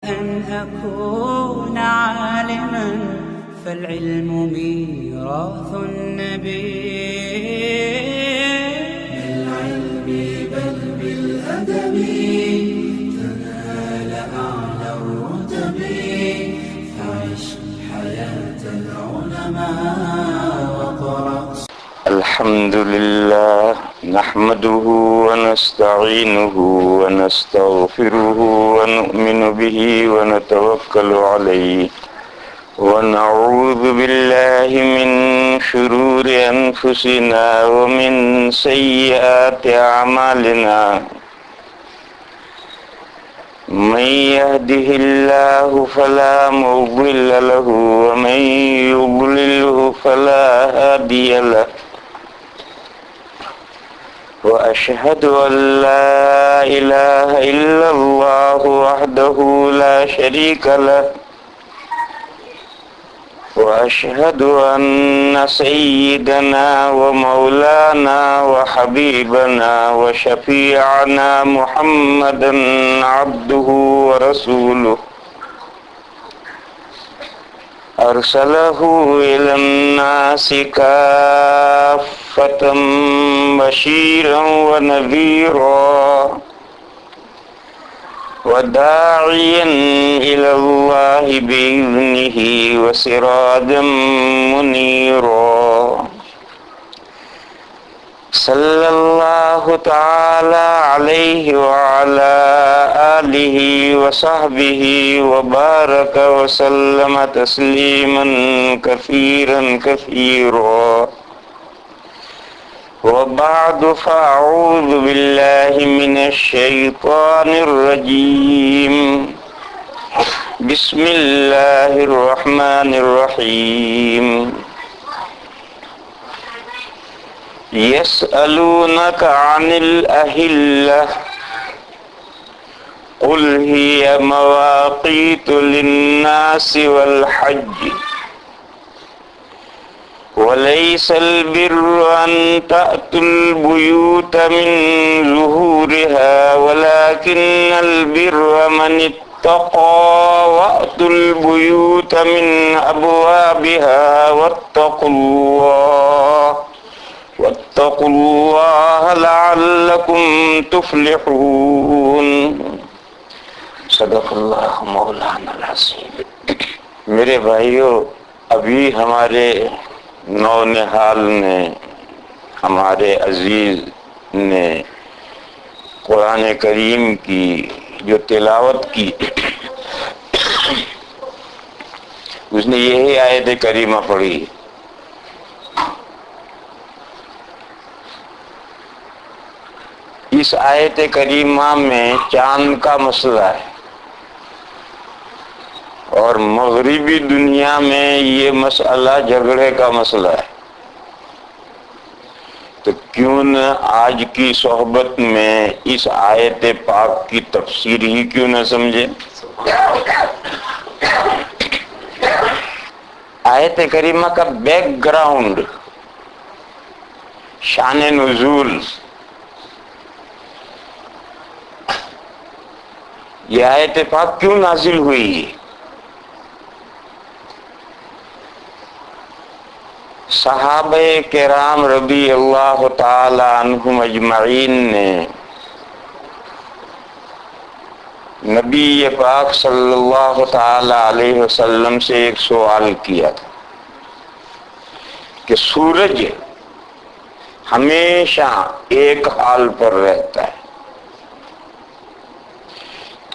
أن أكون عالما فالعلم ميراث النبي. بالعلم بل بالأدب تنال أعلى الرتب فعش حياة العلماء وقرأ. الحمد لله نحمده ونستعينه ونستغفره ونؤمن به ونتوكل عليه ونعوذ بالله من شرور أنفسنا ومن سيئات أعمالنا. من يهده الله فلا مضل له ومن يضلله فلا هادي له. وأشهد أن لا إله إلا الله وحده لا شريك له. وأشهد أن سيدنا ومولانا وحبيبنا وشفيعنا محمدا عبده ورسوله أرسله إلى الناس كافة بشيرا ونذيرا وداعيا إلى الله بإذنه وسراجا منيرا. صلى الله تعالى عليه وعلى آله وصحبه وبارك وسلم تسليما كثيرا كثيرا. وبعد فأعوذ بالله من الشيطان الرجيم. بسم الله الرحمن الرحيم. يسألونك عن الأهلة قل هي مواقيت للناس والحج وليس البر أن تأتوا البيوت من ظهورها ولكن البر من اتقى وأتوا البيوت من أبوابها واتقوا الله لعلكم تفلحون. صدق اللہ مولانا العظیم. میرے بھائیو، ابھی ہمارے نونہال نے، ہمارے عزیز نے قرآن کریم کی جو تلاوت کی، اس نے یہی آیت کریمہ پڑھی. اس آیت کریمہ میں چاند کا مسئلہ ہے، اور مغربی دنیا میں یہ مسئلہ جھگڑے کا مسئلہ ہے. تو کیوں نہ آج کی صحبت میں اس آیت پاک کی تفسیر ہی کیوں نہ سمجھے. آیت کریمہ کا بیک گراؤنڈ، شان نزول، یہ آیت پاک کیوں نازل ہوئی. صحابہ کرام رضی اللہ تعالی عنہم اجمعین نے نبی پاک صلی اللہ تعالی علیہ وسلم سے ایک سوال کیا تھا کہ سورج ہمیشہ ایک حال پر رہتا ہے،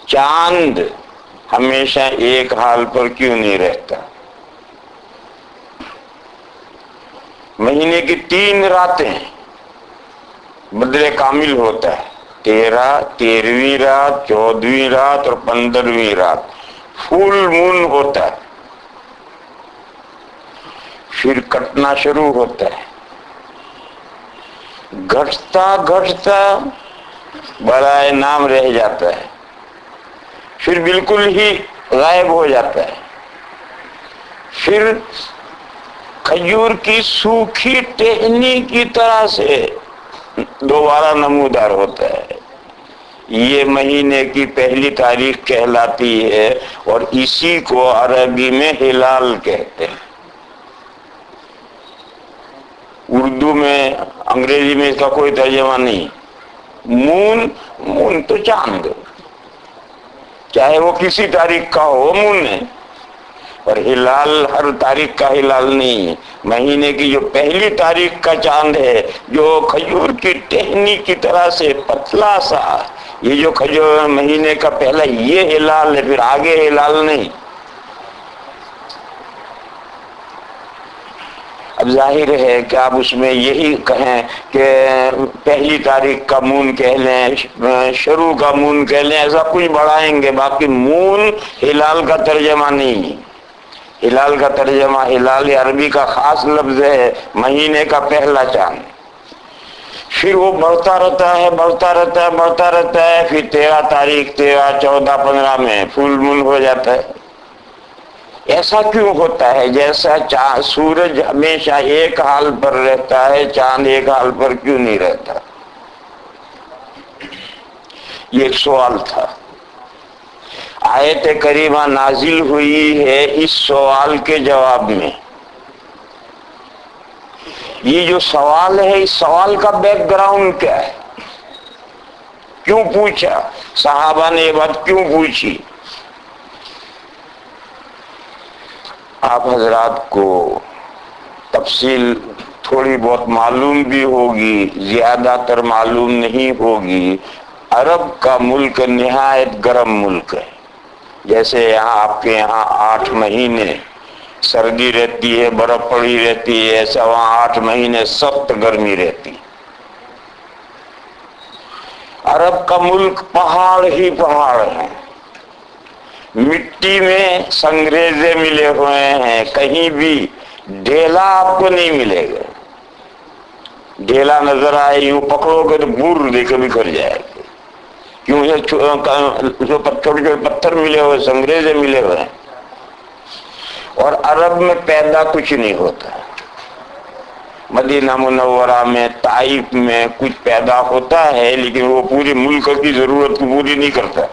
چاند ہمیشہ ایک حال پر کیوں نہیں رہتا. مہینے کی 3 راتیں بدر کامل ہوتا ہے، 13ویں رات، 14ویں رات اور 15ویں رات فل مون ہوتا ہے. پھر کٹنا شروع ہوتا ہے، گھٹتا گھٹتا برائے نام رہ جاتا ہے، پھر بالکل ہی غائب ہو جاتا ہے. پھر کھجور کی سوکھی ٹہنی کی طرح سے دوبارہ نمودار ہوتا ہے. یہ مہینے کی پہلی تاریخ کہلاتی ہے، اور اسی کو عربی میں ہلال کہتے ہیں۔ اردو میں، انگریزی میں اس کا کوئی ترجمہ نہیں۔ مون تو چاند، چاہے وہ کسی تاریخ کا ہو، مون ہے، اور ہلال ہر تاریخ کا ہلال نہیں ہے۔ مہینے کی جو پہلی تاریخ کا چاند ہے، جو کھجور کی ٹہنی کی طرح سے پتلا سا، یہ جو کھجور مہینے کا پہلا یہ ہلال ہے، پھر آگے ہلال نہیں۔ اب ظاہر ہے کہ آپ اس میں یہی کہیں کہ پہلی تاریخ کا مون کہہ لیں، شروع کا مون کہہ لیں، ایسا کچھ بڑھائیں گے، باقی مون ہلال کا ترجمہ نہیں ہے۔ ہلال کا ترجمہ، ہلال عربی کا خاص لفظ ہے، مہینے کا پہلا چاند۔ پھر وہ بڑھتا رہتا ہے، بڑھتا رہتا ہے، بڑھتا رہتا ہے، پھر 13 تاریخ، 13، 14، 15 میں فل مون ہو جاتا ہے۔ ایسا کیوں ہوتا ہے؟ جیسا سورج ہمیشہ ایک حال پر رہتا ہے، چاند ایک حال پر کیوں نہیں رہتا؟ یہ ایک سوال تھا۔ آیت کریمہ نازل ہوئی ہے اس سوال کے جواب میں۔ یہ جو سوال ہے، اس سوال کا بیک گراؤنڈ کیا ہے؟ کیوں پوچھا صحابہ نے یہ بات، کیوں پوچھی؟ آپ حضرات کو تفصیل تھوڑی بہت معلوم بھی ہوگی، زیادہ تر معلوم نہیں ہوگی۔ عرب کا ملک نہایت گرم ملک ہے۔ جیسے یہاں آپ کے یہاں 8 مہینے سردی رہتی ہے، برف پڑی رہتی ہے، ایسا وہاں 8 مہینے سخت گرمی رہتی۔ عرب کا ملک پہاڑ ہی پہاڑ ہیں، مٹی میں سنگریزے ملے ہوئے ہیں، کہیں بھی ڈھیلا آپ کو نہیں ملے گا۔ ڈھیلا نظر آئے یوں پکڑو گے تو بور دے کے بکھر جائے گا، کیوں؟ جو چھوٹے پتھر ملے ہوئے، سنگریزے ملے ہوئے ہیں۔ اور عرب میں پیدا کچھ نہیں ہوتا۔ مدینہ منورہ میں، طائف میں کچھ پیدا ہوتا ہے، لیکن وہ پورے ملک کی ضرورت کو پوری نہیں کرتا،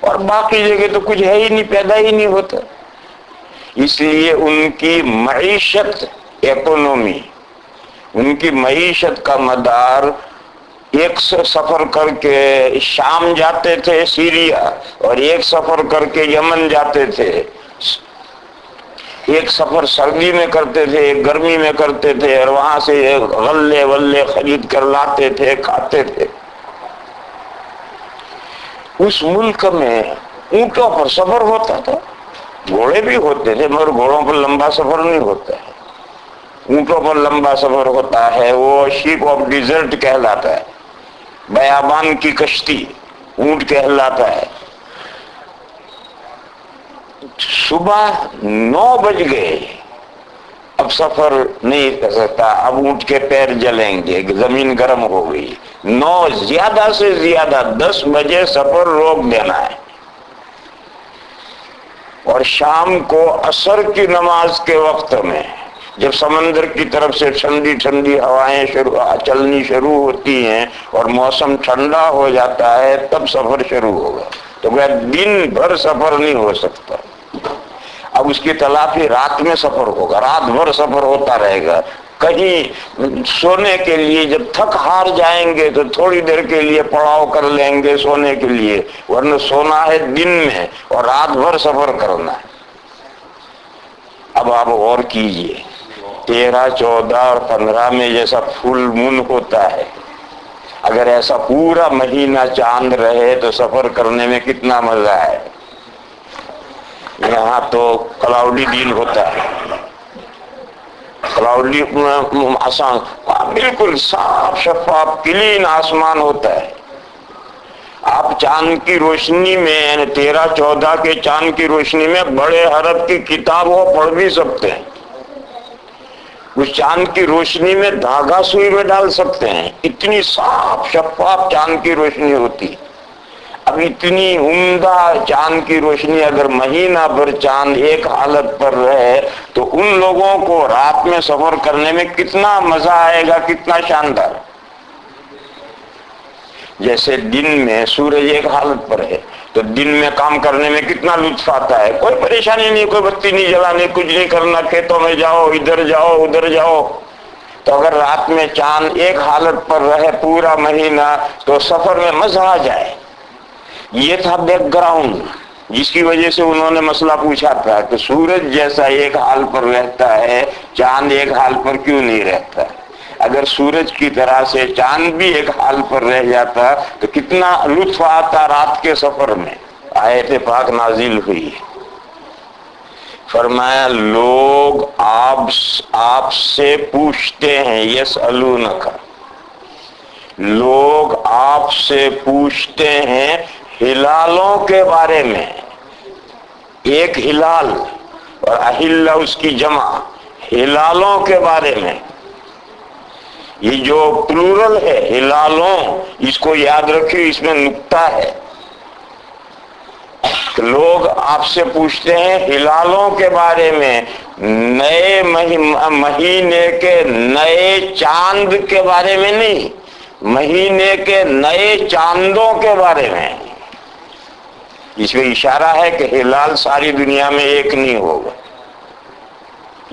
اور باقی جگہ تو کچھ ہے ہی نہیں، پیدا ہی نہیں ہوتا۔ اس لیے ان کی معیشت، اکونومی، ان کی معیشت کا مدار، ایک سفر کر کے شام جاتے تھے سیریا، اور ایک سفر کر کے یمن جاتے تھے، ایک سفر سردی میں کرتے تھے، ایک گرمی میں کرتے تھے، اور وہاں سے غلے ولے خرید کر لاتے تھے، کھاتے تھے۔ اس ملک میں اونٹوں پر سفر ہوتا تھا، گھوڑے بھی ہوتے تھے، مگر گھوڑوں پر لمبا سفر نہیں ہوتا ہے، اونٹوں پر لمبا سفر ہوتا ہے۔ وہ شیپ آف ڈیزرٹ کہلاتا ہے، بیابان کی کشتی اونٹ کہلاتا ہے۔ صبح 9 بج گئے، اب سفر نہیں کر سکتا، اب اونٹ کے پیر جلیں گے، زمین گرم ہو گئی۔ 9 زیادہ سے زیادہ 10 بجے سفر روک دینا ہے، اور شام کو عصر کی نماز کے وقت میں جب سمندر کی طرف سے ٹھنڈی ٹھنڈی ہوائیں چلنی شروع ہوتی ہیں اور موسم ٹھنڈا ہو جاتا ہے، تب سفر شروع ہوگا۔ تو کہ دن بھر سفر نہیں ہو سکتا، اب اس کی تلافی رات میں سفر ہوگا، رات بھر سفر ہوتا رہے گا۔ کہیں سونے کے لیے جب تھک ہار جائیں گے تو تھوڑی دیر کے لیے پڑاؤ کر لیں گے سونے کے لیے، ورنہ سونا ہے دن میں اور رات بھر سفر کرنا ہے۔ اب آپ غور کیجئے، 13، 14 اور 15 میں جیسا فل مون ہوتا ہے، اگر ایسا پورا مہینہ چاند رہے تو سفر کرنے میں کتنا مزہ ہے۔ یہاں تو کلاؤڈی دن ہوتا ہے، کلاؤڈی آسان، بالکل صاف شفاف کلین آسمان ہوتا ہے۔ آپ چاند کی روشنی میں، 13، 14 کے چاند کی روشنی میں بڑے حرف کی کتاب وہ پڑھ بھی سکتے ہیں، اس چاند کی روشنی میں دھاگا سوئی میں ڈال سکتے ہیں، اتنی صاف شفاف چاند کی روشنی ہوتی۔ اب اتنی عمدہ چاند کی روشنی اگر مہینہ بھر چاند ایک حالت پر رہے تو ان لوگوں کو رات میں سفر کرنے میں کتنا مزہ آئے گا، کتنا شاندار۔ جیسے دن میں سورج ایک حالت پر ہے تو دن میں کام کرنے میں کتنا لطف آتا ہے، کوئی پریشانی نہیں، کوئی بتی نہیں جلانی، کچھ نہیں کرنا، کھیتوں میں جاؤ، ادھر جاؤ ادھر جاؤ۔ تو اگر رات میں چاند ایک حالت پر رہے پورا مہینہ تو سفر میں مزہ آ جائے۔ یہ تھا بیک گراؤنڈ جس کی وجہ سے انہوں نے مسئلہ پوچھا تھا کہ سورج جیسا ایک حال پر رہتا ہے چاند ایک حال پر کیوں نہیں رہتا؟ اگر سورج کی طرح سے چاند بھی ایک حال پر رہ جاتا تو کتنا لطف آتا رات کے سفر میں۔ آیت پاک نازل ہوئی، فرمایا لوگ آپ سے پوچھتے ہیں، یسألونک، لوگ آپ سے پوچھتے ہیں ہلالوں کے بارے میں، ایک ہلال اور اہلہ اس کی جمع، ہلالوں کے بارے میں۔ یہ جو پلورل ہے ہلالوں، اس کو یاد رکھیے، اس میں نکتہ ہے۔ لوگ آپ سے پوچھتے ہیں ہلالوں کے بارے میں، نئے مہینے کے نئے چاند کے بارے میں نہیں، مہینے کے نئے چاندوں کے بارے میں۔ اس میں اشارہ ہے کہ ہلال ساری دنیا میں ایک نہیں ہوگا،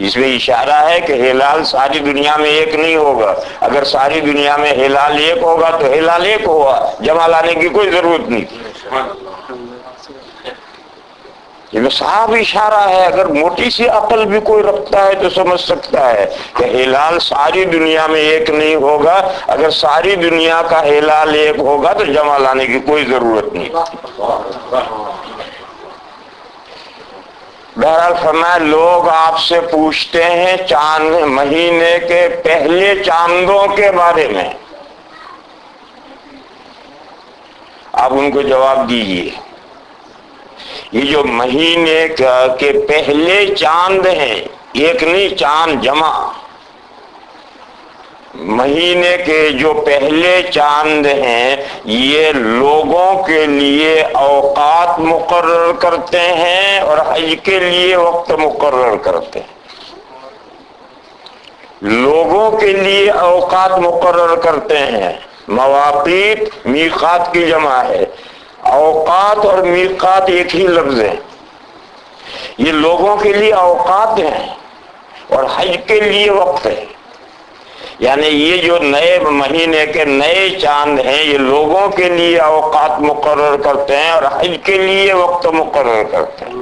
اس میں اشارہ ہے کہ ہلال ساری دنیا میں ایک نہیں ہوگا۔ اگر ساری دنیا میں ہلال ایک ہوگا تو ہلال ایک ہوا، جمع لانے کی کوئی ضرورت نہیں تھی۔ یہ میں صاف اشارہ ہے، اگر موٹی سی عقل بھی کوئی رکھتا ہے تو سمجھ سکتا ہے کہ ہلال ساری دنیا میں ایک نہیں ہوگا۔ اگر ساری دنیا کا ہلال ایک ہوگا تو جمع لانے کی کوئی ضرورت نہیں۔ بہرحال فرمایا لوگ آپ سے پوچھتے ہیں چاند مہینے کے پہلے چاندوں کے بارے میں، آپ ان کو جواب دیجیے۔ یہ جو مہینے کے پہلے چاند ہیں، ایک نہیں چاند جمع، مہینے کے جو پہلے چاند ہیں یہ لوگوں کے لیے اوقات مقرر کرتے ہیں اور حج کے لیے وقت مقرر کرتے ہیں۔ لوگوں کے لیے اوقات مقرر کرتے ہیں، مواقیت میقات کی جمع ہے، اوقات اور میقات ایک ہی لفظ ہے۔ یہ لوگوں کے لیے اوقات ہیں اور حج کے لیے وقت ہے، یعنی یہ جو نئے مہینے کے نئے چاند ہیں یہ لوگوں کے لیے اوقات مقرر کرتے ہیں اور حج کے لیے وقت مقرر کرتے ہیں۔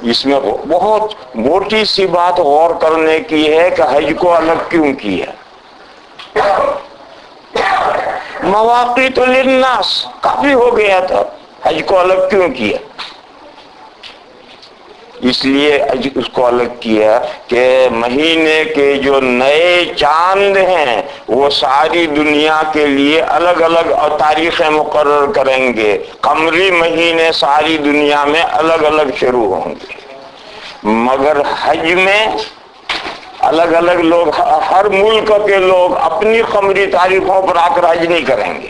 اس میں بہت موٹی سی بات غور کرنے کی ہے کہ حج کو الگ کیوں کیا؟ مواقیت للناس کافی ہو گیا تھا، حج کو الگ کیوں کیا؟ اس لیے اس کو الگ کیا کہ مہینے کے جو نئے چاند ہیں وہ ساری دنیا کے لیے الگ الگ تاریخیں مقرر کریں گے، قمری مہینے ساری دنیا میں الگ الگ شروع ہوں گے، مگر حج میں الگ الگ لوگ، ہر ملک کے لوگ اپنی قمری تاریخوں پر آ کر حج نہیں کریں گے،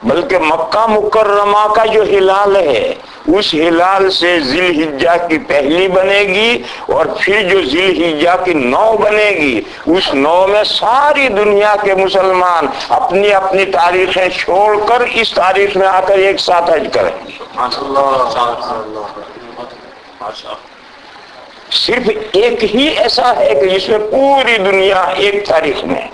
بلکہ مکہ مکرمہ کا جو ہلال ہے اس ہلال سے ذی الحجہ کی پہلی بنے گی اور پھر جو ذی الحجہ کی 9 بنے گی اس 9 میں ساری دنیا کے مسلمان اپنی اپنی تاریخیں چھوڑ کر اس تاریخ میں آ کر ایک ساتھ حج کریں گے۔ صرف ایک ہی ایسا ہے کہ جس میں پوری دنیا ایک تاریخ میں،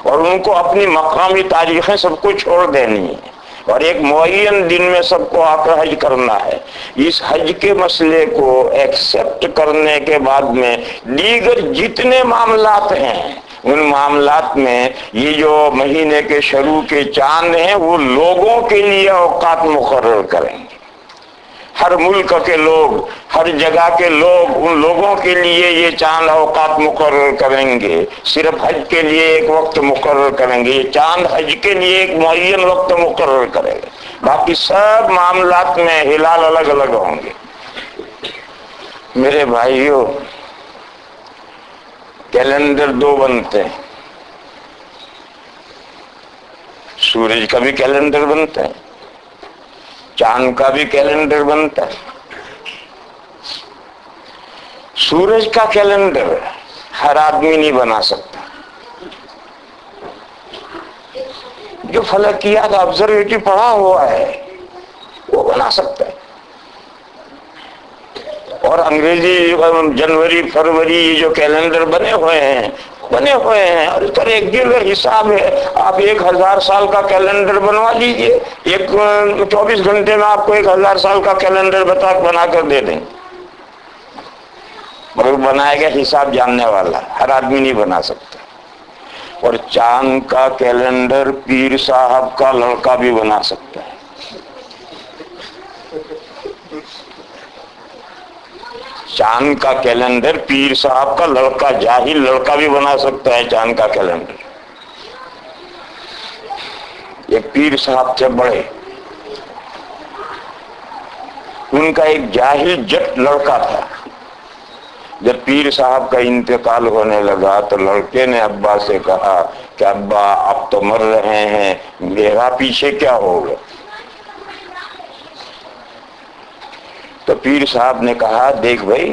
اور ان کو اپنی مقامی تاریخیں سب کو چھوڑ دینی ہیں اور ایک معین دن میں سب کو آ کر حج کرنا ہے۔ اس حج کے مسئلے کو ایکسپٹ کرنے کے بعد میں دیگر جتنے معاملات ہیں ان معاملات میں یہ جو مہینے کے شروع کے چاند ہیں وہ لوگوں کے لیے اوقات مقرر کریں گے، ہر ملک کے لوگ، ہر جگہ کے لوگ، ان لوگوں کے لیے یہ چاند اوقات مقرر کریں گے، صرف حج کے لیے ایک وقت مقرر کریں گے، یہ چاند حج کے لیے ایک معین وقت مقرر کرے گا، باقی سب معاملات میں ہلال الگ الگ ہوں گے۔ میرے بھائیوں، کیلنڈر 2 بنتے ہیں، سورج کا بھی کیلنڈر بنتا ہے، چاند کا بھی کیلنڈر بنتا ہے۔ سورج کا کیلنڈر ہر آدمی نہیں بنا سکتا، جو فلکیات آبزرویٹری پڑھا ہوا ہے وہ بنا سکتا ہے. اور انگریزی جنوری فروری یہ جو کیلنڈر بنے ہوئے ہیں اور اس پر ایک دن حساب ہے. آپ 1000 سال کا کیلنڈر بنوا لیجئے, 24 گھنٹے میں آپ کو 1000 سال کا کیلنڈر بنا کر دے دیں. مگر بنائے گا حساب جاننے والا, ہر آدمی نہیں بنا سکتا. اور چاند کا کیلنڈر پیر صاحب کا لڑکا بھی بنا سکتا ہے. چاند کا کیلنڈر پیر صاحب کا لڑکا, جاہل لڑکا بھی بنا سکتا ہے چاند کا کیلنڈر. ایک پیر صاحب تھے بڑے, ان کا ایک جاہل جٹ لڑکا تھا. جب پیر صاحب کا انتقال ہونے لگا تو لڑکے نے ابا سے کہا کہ ابا آپ تو مر رہے ہیں, میرا پیچھے کیا ہوگا؟ تو پیر صاحب نے کہا دیکھ بھائی,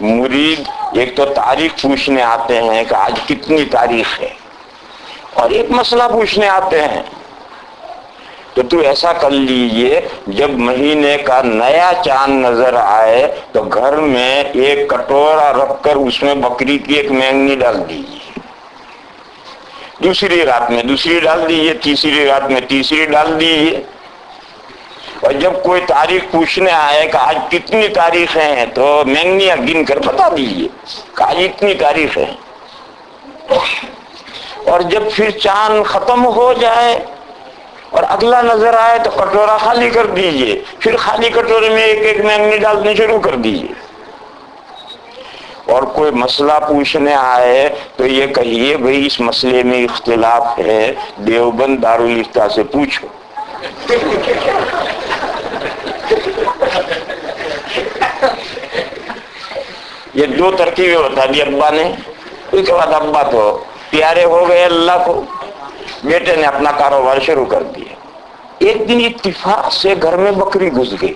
مرید ایک تو تاریخ پوچھنے آتے ہیں کہ آج کتنی تاریخ ہے, اور ایک مسئلہ پوچھنے آتے ہیں. تو ایسا کر لیجئے, جب مہینے کا نیا چاند نظر آئے تو گھر میں ایک کٹورا رکھ کر اس میں بکری کی ایک مینگنی ڈال دیجیے. دوسری رات میں دوسری ڈال دیجیے, تیسری رات میں تیسری ڈال دیجیے. اور جب کوئی تاریخ پوچھنے آئے کہ آج کتنی تاریخیں ہیں تو مینگنیاں گن کر بتا دیجیے کہ آج اتنی تاریخ ہے. اور جب پھر چاند ختم ہو جائے اور اگلا نظر آئے تو کٹورا خالی کر دیجئے, پھر خالی کٹورے میں ایک ایک مینگنی ڈالنے شروع کر دیجئے. اور کوئی مسئلہ پوچھنے آئے تو یہ کہیے بھئی اس مسئلے میں اختلاف ہے, دیوبند دارالفتہ سے پوچھو. یہ 2 ترکیبیں بتا دی ابا نے. اس کے بعد ابا تو پیارے ہو گئے اللہ کو, بیٹے نے اپنا کاروبار شروع کر دیا. ایک دن اتفاق سے گھر میں بکری گھس گئی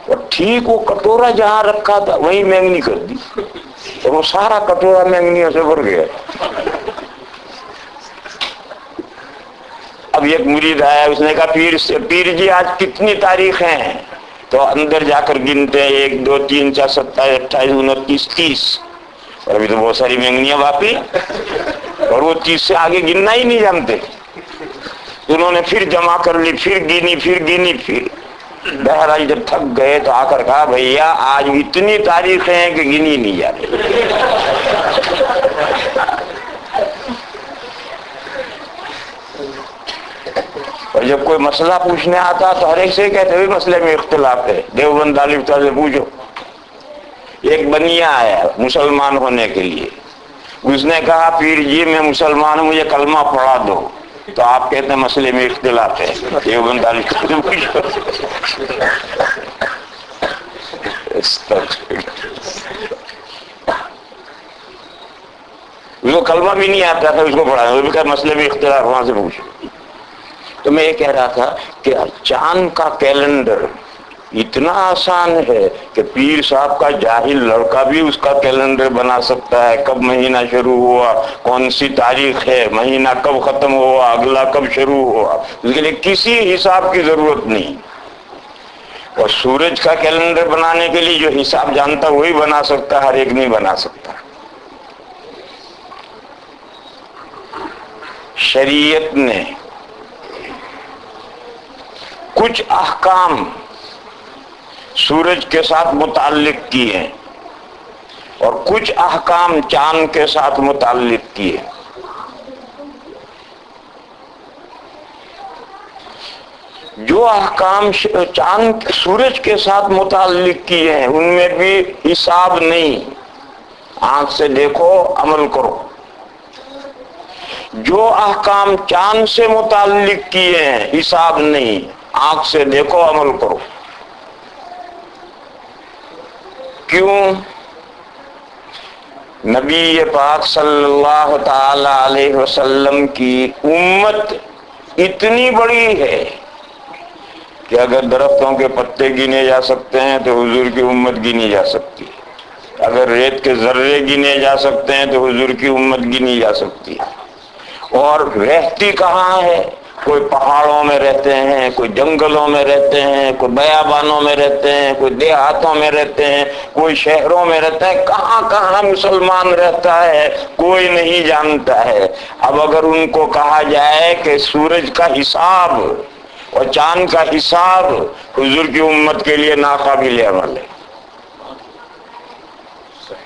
اور ٹھیک وہ کٹورا جہاں رکھا تھا وہیں مینگنی کر دی, اور وہ سارا کٹورا مینگنیوں سے بھر گیا. اب ایک مرید آیا, اس نے کہا پیر جی آج کتنی تاریخیں ہیں؟ تو اندر جا کر گنتے ہیں 1 2 3 4 27 28 29 30, اور ابھی تو بہت ساری مینگنیاں باقی, اور وہ 30 سے آگے گننا ہی نہیں جانتے. انہوں نے پھر جمع کر لی, پھر گنی. بہرحال جب تھک گئے تو آ کر کہا بھیا آج اتنی تاریخیں ہیں کہ گنی نہیں جاتی. اور جب کوئی مسئلہ پوچھنے آتا تو ہر ایک سے کہتے ہوئے مسئلے میں اختلاف ہے, دیوبند دارالفتہ سے پوچھو. ایک بنیا آیا مسلمان ہونے کے لیے, اس نے کہا پیر جی میں مسلمان ہوں, مجھے کلمہ پڑھا دو. تو آپ کہتے ہیں مسئلے میں اختلاف ہے, دیوبند دارالفتہ سے پوچھو. اس کو کلمہ بھی نہیں آتا تھا, اس کو پڑھایا, وہ بھی کہا مسئلے میں اختلاف, وہاں سے پوچھو. تو میں یہ کہہ رہا تھا کہ چاند کا کیلنڈر اتنا آسان ہے کہ پیر صاحب کا جاہل لڑکا بھی اس کا کیلنڈر بنا سکتا ہے. کب مہینہ شروع ہوا, کون سی تاریخ ہے, مہینہ کب ختم ہوا, اگلا کب شروع ہوا, اس کے لیے کسی حساب کی ضرورت نہیں. اور سورج کا کیلنڈر بنانے کے لیے جو حساب جانتا وہی بنا سکتا, ہر ایک نہیں بنا سکتا. شریعت نے کچھ احکام سورج کے ساتھ متعلق کیے ہیں اور کچھ احکام چاند کے ساتھ متعلق کیے. جو احکام چاند سورج کے ساتھ متعلق کیے ہیں ان میں بھی حساب نہیں, آنکھ سے دیکھو عمل کرو. جو احکام چاند سے متعلق کیے ہیں حساب نہیں, آنکھ سے دیکھو عمل کرو. کیوں؟ نبی پاک صلی اللہ تعالی علیہ وسلم کی امت اتنی بڑی ہے کہ اگر درختوں کے پتے گنے جا سکتے ہیں تو حضور کی امت گنی جا سکتی ہے. اگر ریت کے ذرے گنے جا سکتے ہیں تو حضور کی امت گنی جا سکتی ہے. اور رہتی کہاں ہے؟ کوئی پہاڑوں میں رہتے ہیں، کوئی جنگلوں میں رہتے ہیں، کوئی بیابانوں میں رہتے ہیں، کوئی دیہاتوں میں رہتے ہیں، کوئی شہروں میں رہتا ہے، کہاں کہاں مسلمان رہتا ہے کوئی نہیں جانتا ہے۔ اب اگر ان کو کہا جائے کہ سورج کا حساب اور چاند کا حساب حضور کی امت کے لیے ناقابل عمل ہے،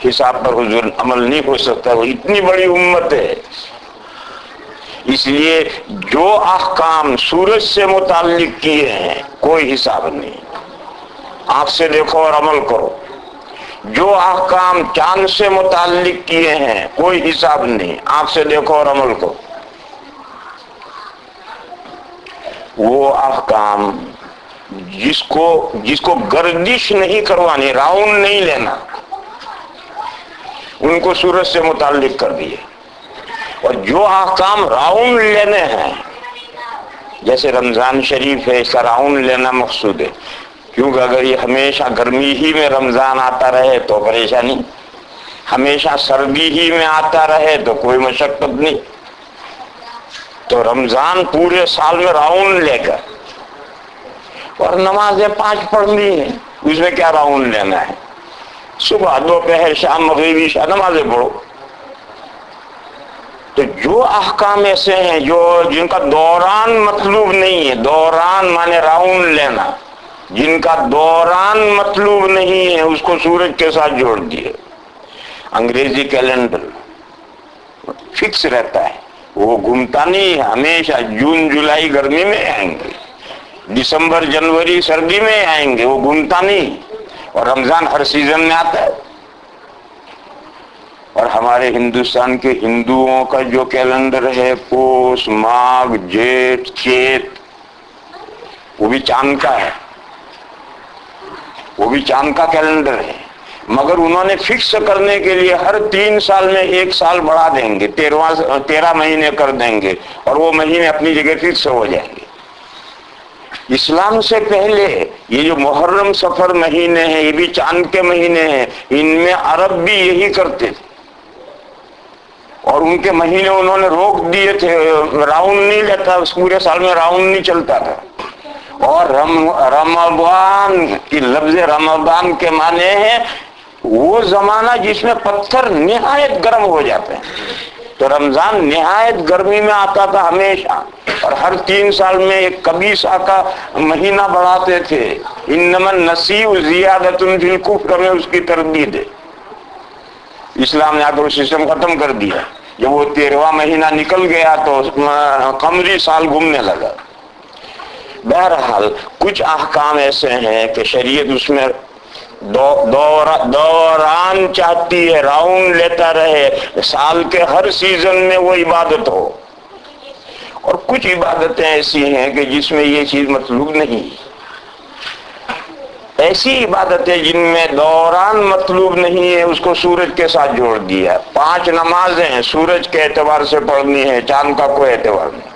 حساب پر حضور عمل نہیں ہو سکتا، وہ اتنی بڑی امت ہے۔ اس لیے جو احکام سورج سے متعلق کیے ہیں کوئی حساب نہیں، آنکھ سے دیکھو اور عمل کرو۔ جو احکام چاند سے متعلق کیے ہیں کوئی حساب نہیں، آنکھ سے دیکھو اور عمل کرو۔ وہ احکام جس کو گردش نہیں کروانی، راؤنڈ نہیں لینا، ان کو سورج سے متعلق کر دیے۔ اور جو احکام راؤنڈ لینے ہیں، جیسے رمضان شریف ہے، اس کا راؤنڈ لینا مقصود ہے، کیونکہ اگر یہ ہمیشہ گرمی ہی میں رمضان آتا رہے تو پریشانی، ہمیشہ سردی ہی میں آتا رہے تو کوئی مشقت نہیں۔ تو رمضان پورے سال میں راؤنڈ لے کر، اور نمازیں 5 پڑھنی ہیں، اس میں کیا راؤنڈ لینا ہے؟ صبح، دوپہر، شام، مغرب، عشاء نمازیں پڑھو۔ تو جو احکام ایسے ہیں جن کا دوران مطلوب نہیں ہے، دوران مانے راؤنڈ لینا، جن کا دوران مطلوب نہیں ہے اس کو سورج کے ساتھ جوڑ دیے۔ انگریزی کیلنڈر فکس رہتا ہے، وہ گھومتا نہیں، ہمیشہ جون جولائی گرمی میں آئیں گے، دسمبر جنوری سردی میں آئیں گے، وہ گھومتا نہیں۔ اور رمضان ہر سیزن میں آتا ہے۔ اور ہمارے ہندوستان کے ہندوؤں کا جو کیلنڈر ہے، پوس، ماگھ، جیٹھ، چیت، وہ بھی چاند کا ہے، وہ بھی چاند کا کیلنڈر ہے، مگر انہوں نے فکس کرنے کے لیے ہر 3 سال میں 1 سال بڑھا دیں گے، 13 مہینے کر دیں گے، اور وہ مہینے اپنی جگہ فکس ہو جائیں گے۔ اسلام سے پہلے یہ جو محرم سفر مہینے ہیں، یہ بھی چاند کے مہینے ہیں، ان میں عرب بھی یہی کرتے تھے، اور ان کے مہینے انہوں نے روک دیے تھے، راؤنڈ نہیں لیتا، اس پورے سال میں راؤنڈ نہیں چلتا تھا۔ اور رمضان کی لفظ رمضان کے معنی ہے وہ زمانہ جس میں پتھر نہایت گرم ہو جاتے ہیں۔ تو رمضان نہایت گرمی میں آتا تھا ہمیشہ، اور ہر 3 سال میں ایک کبیسہ کا مہینہ بڑھاتے تھے۔ انما النسیء زیادۃ فی الکفر میں اس کی تردید ہے۔ اسلام نے آ کر سسٹم ختم کر دیا۔ جب وہ 13واں مہینہ نکل گیا تو قمری سال گھومنے لگا۔ بہرحال کچھ احکام ایسے ہیں کہ شریعت اس میں دوران چاہتی ہے، راؤنڈ لیتا رہے، سال کے ہر سیزن میں وہ عبادت ہو۔ اور کچھ عبادتیں ایسی ہیں کہ جس میں یہ چیز مطلوب نہیں، ایسی عبادتیں جن میں دوران مطلوب نہیں ہے، اس کو سورج کے ساتھ جوڑ دیا۔ 5 نمازیں سورج کے اعتبار سے پڑھنی ہے، چاند کا کوئی اعتبار نہیں۔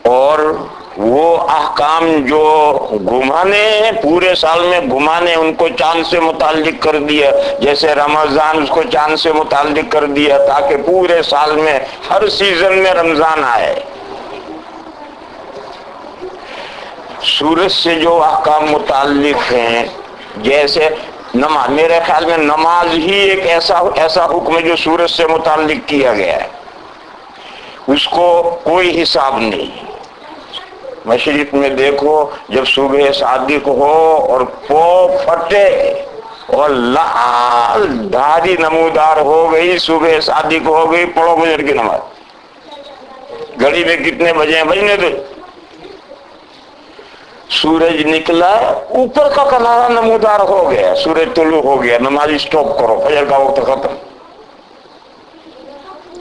اور وہ احکام جو گھمانے ہیں، پورے سال میں گھمانے، ان کو چاند سے متعلق کر دیا، جیسے رمضان اس کو چاند سے متعلق کر دیا تاکہ پورے سال میں ہر سیزن میں رمضان آئے۔ سورج سے جو احکام متعلق ہیں، جیسے نماز، میرے خیال میں نماز ہی ایک ایسا حکم ہے جو سورج سے متعلق کیا گیا ہے، اس کو کوئی حساب نہیں۔ مشرق میں دیکھو، جب صبح صادق ہو اور پو پھٹے اور لال دھاری نمودار ہو گئی، صبح صادق ہو گئی، پڑھو فجر کی نماز۔ گھڑی میں کتنے بجے ہیں؟ بجنے دو۔ سورج نکلا، اوپر کا کنارہ نمودار ہو گیا، سورج طلوع ہو گیا، نماز اسٹاپ کرو، فجر کا وقت ختم۔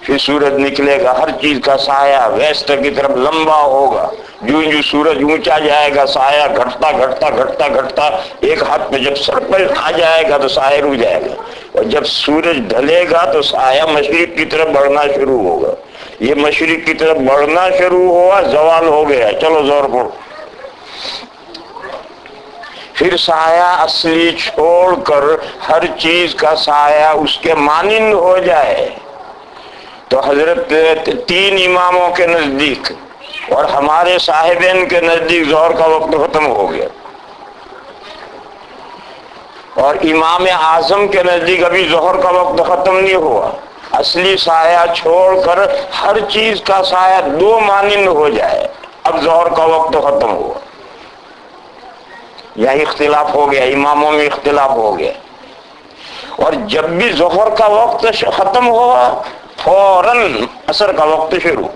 پھر سورج نکلے گا، ہر چیز کا سایہ ویسٹ کی طرف لمبا ہوگا، جو سورج اونچا جائے گا سایہ گھٹتا گھٹتا گھٹتا گھٹتا ایک ہاتھ میں جب سر پر آ جائے گا تو سایہ رک جائے گا، اور جب سورج ڈھلے گا تو سایہ مشرق کی طرف بڑھنا شروع ہوگا۔ یہ مشرق کی طرف بڑھنا شروع ہوا، زوال ہو گیا، چلو زور پڑو۔ پھر سایہ اصلی چھوڑ کر ہر چیز کا سایہ اس کے مانند ہو جائے. تو حضرت 3 اماموں کے نزدیک اور ہمارے صاحبین کے نزدیک ظہر کا وقت ختم ہو گیا، اور امام اعظم کے نزدیک ابھی ظہر کا وقت ختم نہیں ہوا. اصلی سایہ چھوڑ کر ہر چیز کا سایہ 2 مانند ہو جائے، اب ظہر کا وقت ختم ہوا. یہی اختلاف ہو گیا، اماموں میں اختلاف ہو گیا. اور جب بھی ظہر کا وقت ختم ہوا فوراً عصر کا وقت شروع.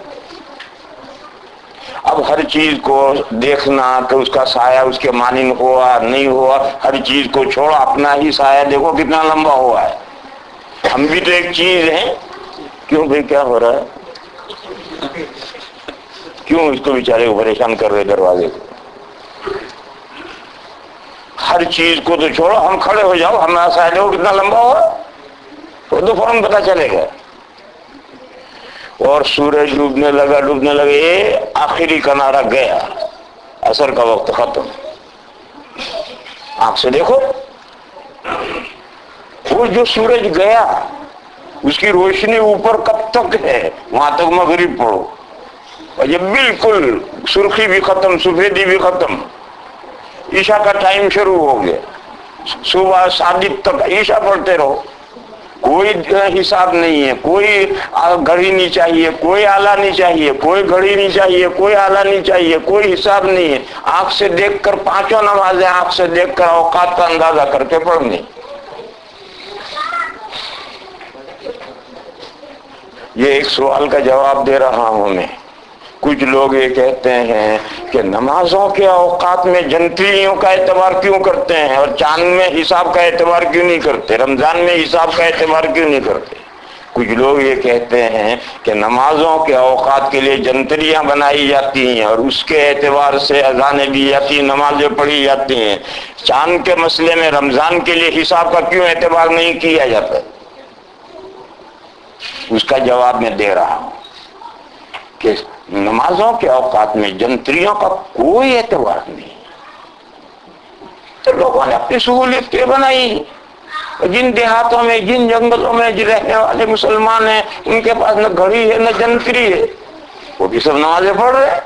اب ہر چیز کو دیکھنا کہ اس کا سایہ اس کے مانند ہوا نہیں ہوا، ہر چیز کو چھوڑا، اپنا ہی سایہ دیکھو کتنا لمبا ہوا ہے. ہم بھی تو ایک چیز ہیں. کیوں بھائی کیا ہو رہا ہے؟ کیوں اس کو بیچارے کو پریشان کر رہے دروازے کو؟ ہر چیز کو تو چھوڑو، ہم کھڑے ہو جاؤ، ہمارا سایہ دیکھو کتنا لمبا ہوا، وہ تو فوراً پتہ چلے گا. اور سورج ڈوبنے لگا یہ آخری کنارہ گیا، عصر کا وقت ختم. آنکھ سے دیکھو وہ جو سورج گیا اس کی روشنی اوپر کب تک ہے، وہاں تک مغرب پڑھو، اور جب بالکل سرخی بھی ختم، سفیدی بھی ختم، عشاء کا ٹائم شروع ہو گیا، صبح صادق تک عشاء پڑھتے رہو. کوئی حساب نہیں ہے، کوئی گھڑی نہیں چاہیے، کوئی آلہ نہیں چاہیے، کوئی گھڑی نہیں چاہیے، کوئی آلہ نہیں چاہیے، کوئی حساب نہیں ہے. آنکھ سے دیکھ کر 5 نمازیں آنکھ سے دیکھ کر اوقات کا اندازہ کر کے پڑھنی. یہ ایک سوال کا جواب دے رہا ہوں میں. کچھ لوگ یہ کہتے ہیں کہ نمازوں کے اوقات میں جنتریوں کا اعتبار کیوں کرتے ہیں اور چاند میں حساب کا اعتبار کیوں نہیں کرتے، رمضان میں حساب کا اعتبار کیوں نہیں کرتے. کچھ لوگ یہ کہتے ہیں کہ نمازوں کے اوقات کے لیے جنتریاں بنائی جاتی ہیں اور اس کے اعتبار سے اذانیں دی جاتی ہیں، نمازیں پڑھی جاتی ہیں. چاند کے مسئلے میں رمضان کے لیے حساب کا کیوں اعتبار نہیں کیا جاتا؟ اس کا جواب میں دے رہا ہوں کہ نمازوں کے اوقات میں جنتریوں کا کوئی اعتبار نہیں. تو لوگوں نے اپنی سہولیت کے بنائی. جن دیہاتوں میں، جن جنگلوں میں جو رہنے والے مسلمان ہیں، ان کے پاس نہ گھڑی ہے نہ جنتری ہے، وہ بھی سب نمازیں پڑھ رہے ہیں.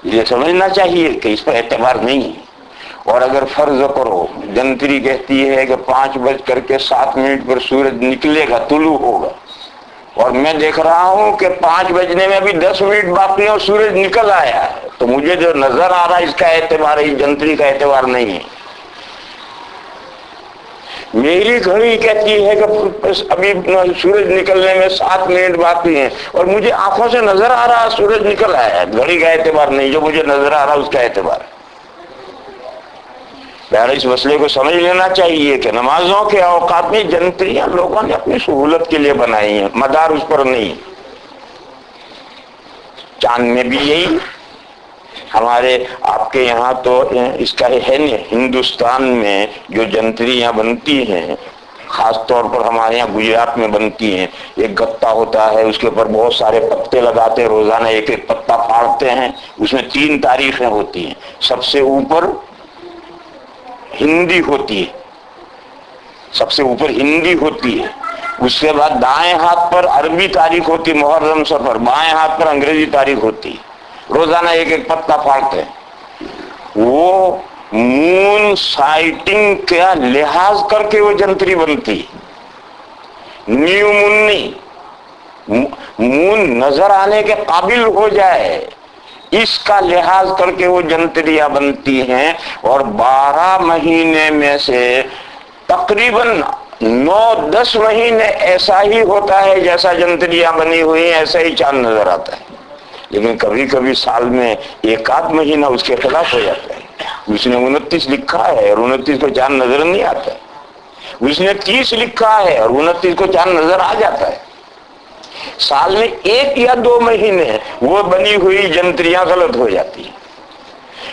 یہ سمجھنا چاہیے کہ اس پر اعتبار نہیں ہے. اور اگر فرض کرو جنتری کہتی ہے کہ 5:07 پر سورج نکلے گا، طلوع ہوگا، اور میں دیکھ رہا ہوں کہ 5 بجنے میں بھی 10 منٹ باقی ہے اور سورج نکل آیا ہے، تو مجھے جو نظر آ رہا ہے اس کا اعتبار ہے، جنتری کا اعتبار نہیں ہے. میری گھڑی کہتی ہے کہ ابھی سورج نکلنے میں 7 منٹ باقی ہیں اور مجھے آنکھوں سے نظر آ رہا سورج نکل آیا ہے. گھڑی کا اعتبار نہیں، جو مجھے نظر آ رہا اس کا اعتبار ہے. بہر اس مسئلے کو سمجھ لینا چاہیے کہ نمازوں کے اوقات میں جنتریاں لوگوں نے اپنی سہولت کے لیے بنائی ہیں، مدار اس پر نہیں. چاند میں بھی یہی، ہمارے آپ کے یہاں تو اس کا ہے نہیں، ہندوستان میں جو جنتریاں بنتی ہیں خاص طور پر ہمارے یہاں گجرات میں بنتی ہیں، ایک گتا ہوتا ہے، اس کے اوپر بہت سارے پتے لگاتے ہیں، روزانہ ایک ایک پتا پھاڑتے ہیں. اس میں 3 تاریخیں ہوتی ہیں. سب سے اوپر ہندی ہوتی ہے، سب سے اوپر ہندی ہوتی ہے. اس کے بعد دائیں ہاتھ پر عربی تاریخ ہوتی، محرم سفر. بائیں ہاتھ پر انگریزی تاریخ ہوتی. روزانہ ایک ایک پتا پھاڑتے ہیں. وہ مون سائٹنگ کا لحاظ کر کے وہ جنتری بنتی، نیو مون نہیں، مون نظر آنے کے قابل ہو جائے اس کا لحاظ کر کے وہ جنتریاں بنتی ہیں. اور 12 مہینے میں سے تقریباً 9-10 مہینے ایسا ہی ہوتا ہے جیسا جنتریاں بنی ہوئی ہیں، ایسا ہی چاند نظر آتا ہے. لیکن کبھی کبھی سال میں 1 مہینہ اس کے خلاف ہو جاتا ہے. اس نے 29 لکھا ہے اور 29 کو چاند نظر نہیں آتا ہے. اس نے 30 لکھا ہے اور 29 کو چاند نظر آ جاتا ہے. سال میں 1 یا 2 مہینے وہ بنی ہوئی جنتریاں غلط ہو جاتی ہیں.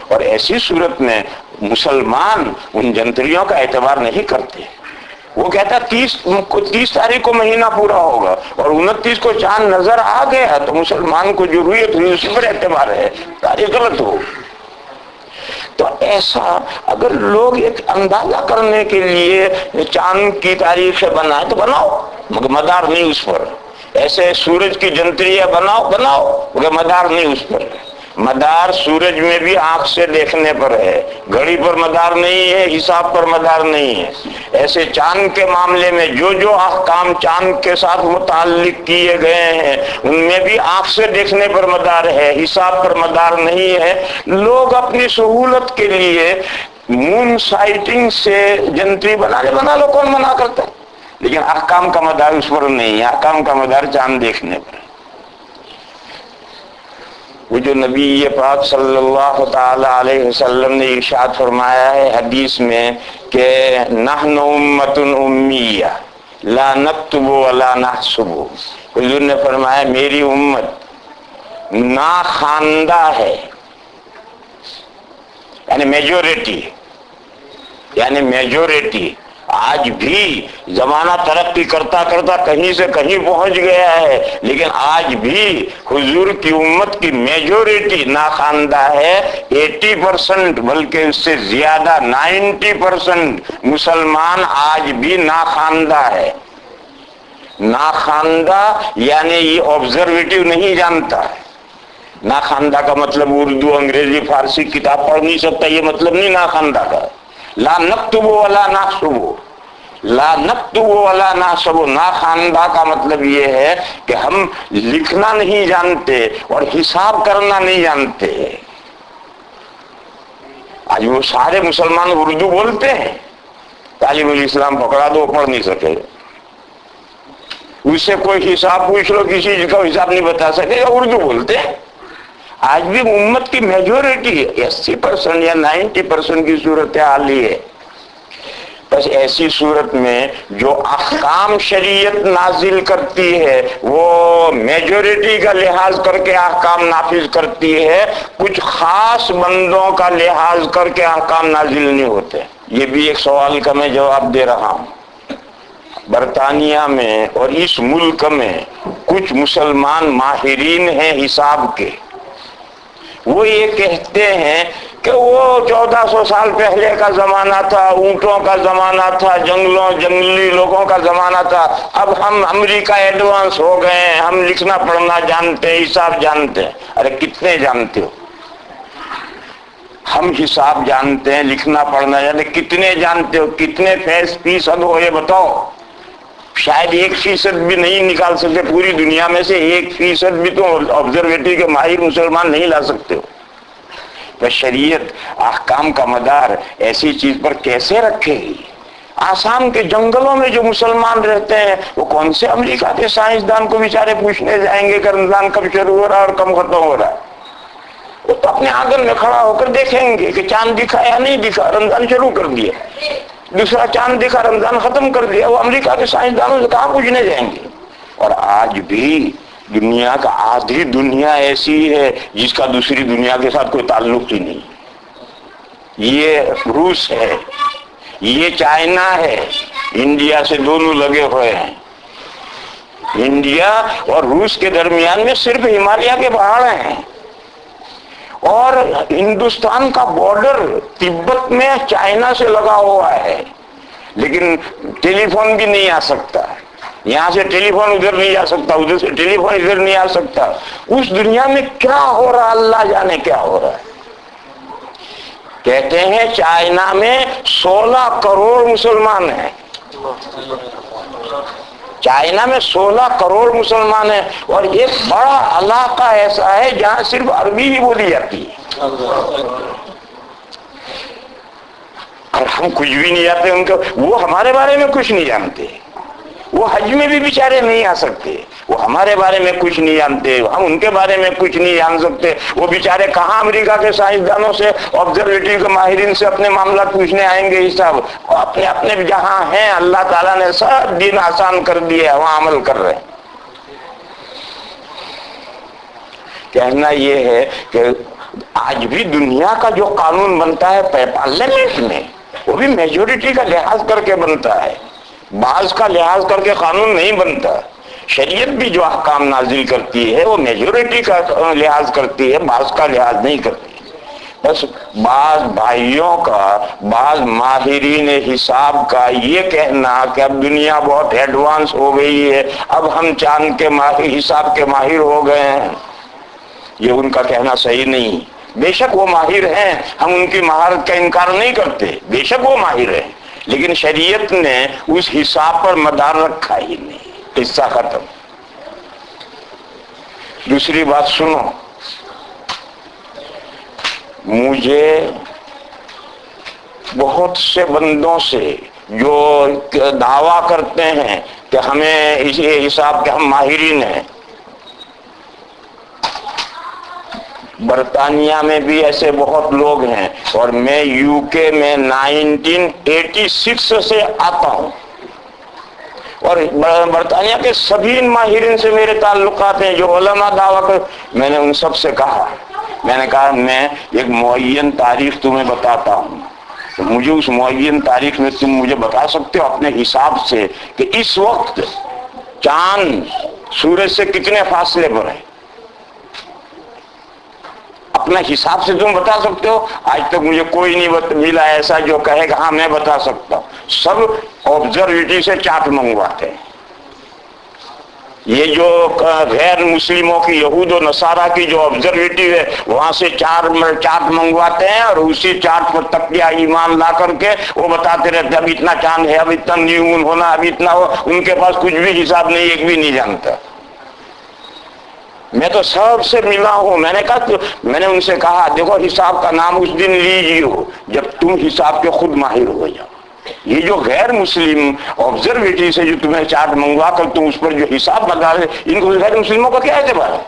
اور ایسی صورت میں مسلمان ان جنتریوں کا اعتبار نہیں کرتے. وہ کہتا 30 تاریخ کو مہینہ پورا ہوگا اور 29 کو چاند نظر آ گیا تو مسلمان کو جو رویت ہوئی اسی پر اعتبار ہے، تاریخ غلط ہو. تو ایسا اگر لوگ ایک اندازہ کرنے کے لیے چاند کی تاریخیں بنائے تو بناؤ، مگر مدار نہیں اس پر. ایسے سورج کی جنتریاں بناؤ مگر مدار نہیں اس پر. مدار سورج میں بھی آنکھ سے دیکھنے پر ہے، گھڑی پر مدار نہیں ہے، حساب پر مدار نہیں ہے. ایسے چاند کے معاملے میں جو احکام چاند کے ساتھ متعلق کیے گئے ہیں ان میں بھی آنکھ سے دیکھنے پر مدار ہے، حساب پر مدار نہیں ہے. لوگ اپنی سہولت کے لیے مون سائٹنگ سے جنتری بنا لو، کون منع کرتا ہے؟ لیکن احکام کا مدار اس پر نہیں ہے، احکام کا مدار چاند دیکھنے پر. وہ جو نبی پاک صلی اللہ تعالی علیہ وسلم نے ارشاد فرمایا ہے حدیث میں کہ نحن امۃ امیہ لا نکتب ولا نحسب. حضور نے فرمایا میری امت ناخواندہ ہے، یعنی میجورٹی. آج بھی زمانہ ترقی کرتا کہیں سے کہیں پہنچ گیا ہے، لیکن آج بھی حضور کی امت کی میجورٹی ناخواندہ ہے. 80% بلکہ اس سے زیادہ 90% مسلمان آج بھی ناخواندہ ہے. ناخواندہ یعنی یہ آبزرویٹو نہیں جانتا ہے. ناخواندہ کا مطلب اردو انگریزی فارسی کتاب پڑھ نہیں سکتا، یہ مطلب نہیں ناخواندہ کا. لا نکتب ولا نحسب، لا نکتب ولا نحسب. ناخواندہ کا مطلب یہ ہے کہ ہم لکھنا نہیں جانتے اور حساب کرنا نہیں جانتے. آج وہ سارے مسلمان اردو بولتے ہیں، طالب الاسلام پکڑا دو پڑھ نہیں سکے. اس سے کوئی حساب پوچھ لو، کسی چیز کا حساب نہیں بتا سکے گا، اردو بولتے ہیں. آج بھی امت کی میجورٹی 80% یا 90% کی صورت حال ہی ہے. بس ایسی صورت میں جو احکام شریعت نازل کرتی ہے وہ میجورٹی کا لحاظ کر کے احکام نافذ کرتی ہے، کچھ خاص بندوں کا لحاظ کر کے احکام نازل نہیں ہوتے. یہ بھی ایک سوال کا میں جواب دے رہا ہوں. برطانیہ میں اور اس ملک میں کچھ مسلمان ماہرین ہیں حساب کے. وہ یہ کہتے ہیں کہ وہ 1400 سال پہلے کا زمانہ تھا، اونٹوں کا زمانہ تھا، جنگلی لوگوں کا زمانہ تھا. اب ہم امریکہ ایڈوانس ہو گئے ہیں، ہم لکھنا پڑھنا جانتے ہیں، حساب جانتے ہیں. ارے کتنے جانتے ہو؟ ہم حساب جانتے ہیں، لکھنا پڑھنا جانتے ہیں. کتنے جانتے ہو؟ کتنے فیصد ہو یہ بتاؤ؟ شاید 1% بھی نہیں نکال سکتے. پوری دنیا میں سے 1% بھی تو آبزرویٹری کے ماہر مسلمان نہیں لا سکتے ہو. تو شریعت احکام کا مدار ایسی چیز پر کیسے رکھے گی؟ آسام کے جنگلوں میں جو مسلمان رہتے ہیں وہ کون سے امریکہ کے سائنسدان کو بیچارے پوچھنے جائیں گے کہ رمضان کب شروع ہو رہا ہے اور کب ختم ہو رہا ہے؟ وہ تو اپنے آنگن میں کھڑا ہو کر دیکھیں گے کہ چاند دکھا یا نہیں دکھا، رمضان شروع کر دیا، دوسرا چاند دکھا، رمضان ختم کر دیا. وہ امریکہ کے سائنسدانوں سے کہاں پوچھنے جائیں گے؟ اور آج بھی دنیا کا آدھی دنیا ایسی ہے جس کا دوسری دنیا کے ساتھ کوئی تعلق ہی نہیں. یہ روس ہے، یہ چائنا ہے، انڈیا سے دونوں لگے ہوئے ہیں. انڈیا اور روس کے درمیان میں صرف ہمالیہ کے پہاڑ ہیں، اور ہندوستان کا بارڈر تبت میں چائنا سے لگا ہوا ہے. لیکن ٹیلی فون بھی نہیں آ سکتا، یہاں سے ٹیلی فون ادھر نہیں جا سکتا، ادھر سے ٹیلی فون ادھر نہیں آ سکتا. اس دنیا میں کیا ہو رہا اللہ جانے کیا ہو رہا ہے. کہتے ہیں چائنا میں 16 کروڑ مسلمان ہیں. چائنا میں 16 کروڑ مسلمان ہیں، اور ایک بڑا علاقہ ایسا ہے جہاں صرف عربی ہی بولی جاتی ہے. اور ہم کچھ بھی نہیں جانتے ان کو، وہ ہمارے بارے میں کچھ نہیں جانتے. وہ حج میں بھی بیچارے نہیں آ سکتے، وہ ہمارے بارے میں کچھ نہیں جانتے، ہم ان کے بارے میں کچھ نہیں جان سکتے. وہ بیچارے کہاں امریکہ کے سائنسدانوں سے، آبزرویٹری کے ماہرین سے اپنے معاملات پوچھنے آئیں گے؟ حساب وہ اپنے اپنے جہاں ہیں اللہ تعالیٰ نے سب دین آسان کر دیا ہے، وہاں عمل کر رہے ہیں. کہنا یہ ہے کہ آج بھی دنیا کا جو قانون بنتا ہے پارلیمنٹ میں، وہ بھی میجورٹی کا لحاظ کر کے بنتا ہے، بعض کا لحاظ کر کے قانون نہیں بنتا. شریعت بھی جو احکام نازل کرتی ہے وہ میجورٹی کا لحاظ کرتی ہے، بعض کا لحاظ نہیں کرتی. بس بعض بھائیوں کا، بعض ماہرین حساب کا یہ کہنا کہ اب دنیا بہت ایڈوانس ہو گئی ہے، اب ہم چاند کے حساب کے ماہر ہو گئے ہیں، یہ ان کا کہنا صحیح نہیں۔ بے شک وہ ماہر ہیں، ہم ان کی مہارت کا انکار نہیں کرتے، بے شک وہ ماہر ہیں، لیکن شریعت نے اس حساب پر مدار رکھا ہی نہیں، قصہ ختم۔ دوسری بات سنو، مجھے بہت سے بندوں سے جو دعویٰ کرتے ہیں کہ ہمیں اس حساب کے ہم ماہرین ہیں، برطانیہ میں بھی ایسے بہت لوگ ہیں، اور میں یو کے میں 1986 سے آتا ہوں، اور برطانیہ کے سبھی ماہرین سے میرے تعلقات ہیں جو علماء دعویٰ کر۔ میں نے ان سب سے کہا، میں نے کہا میں ایک معین تاریخ تمہیں بتاتا ہوں، تو مجھے اس معین تاریخ میں تم مجھے بتا سکتے ہو اپنے حساب سے کہ اس وقت چاند سورج سے کتنے فاصلے پر ہے؟ اپنا حساب سے تم بتا سکتے ہو؟ آج تک مجھے کوئی نہیں ملا ایسا جو کہے کہ ہاں میں بتا سکتا ہوں۔ سب آبزرویٹری سے چارٹ منگواتے ہیں۔ یہ جو غیر مسلموں کی، یہود و نصارہ کی جو آبزرویٹری ہے، وہاں سے چارٹ منگواتے ہیں، اور اسی چارٹ پر تکیہ ایمان لا کر کے وہ بتاتے رہتے اب اتنا چاند ہے، اب اتنا نیو مون ہونا، اب اتنا ہو۔ ان کے پاس کچھ بھی حساب نہیں، ایک بھی نہیں جانتا۔ میں تو سب سے ملا ہوں، میں نے ان سے کہا دیکھو حساب کا نام اس دن لیجیو جب تم حساب کے خود ماہر ہو جاؤ۔ یہ جو غیر مسلم آبزرویٹری سے جو تمہیں چارٹ منگوا کر تم اس پر جو حساب لگا رہے، ان کو غیر مسلموں کا کیا اعتبار ہے؟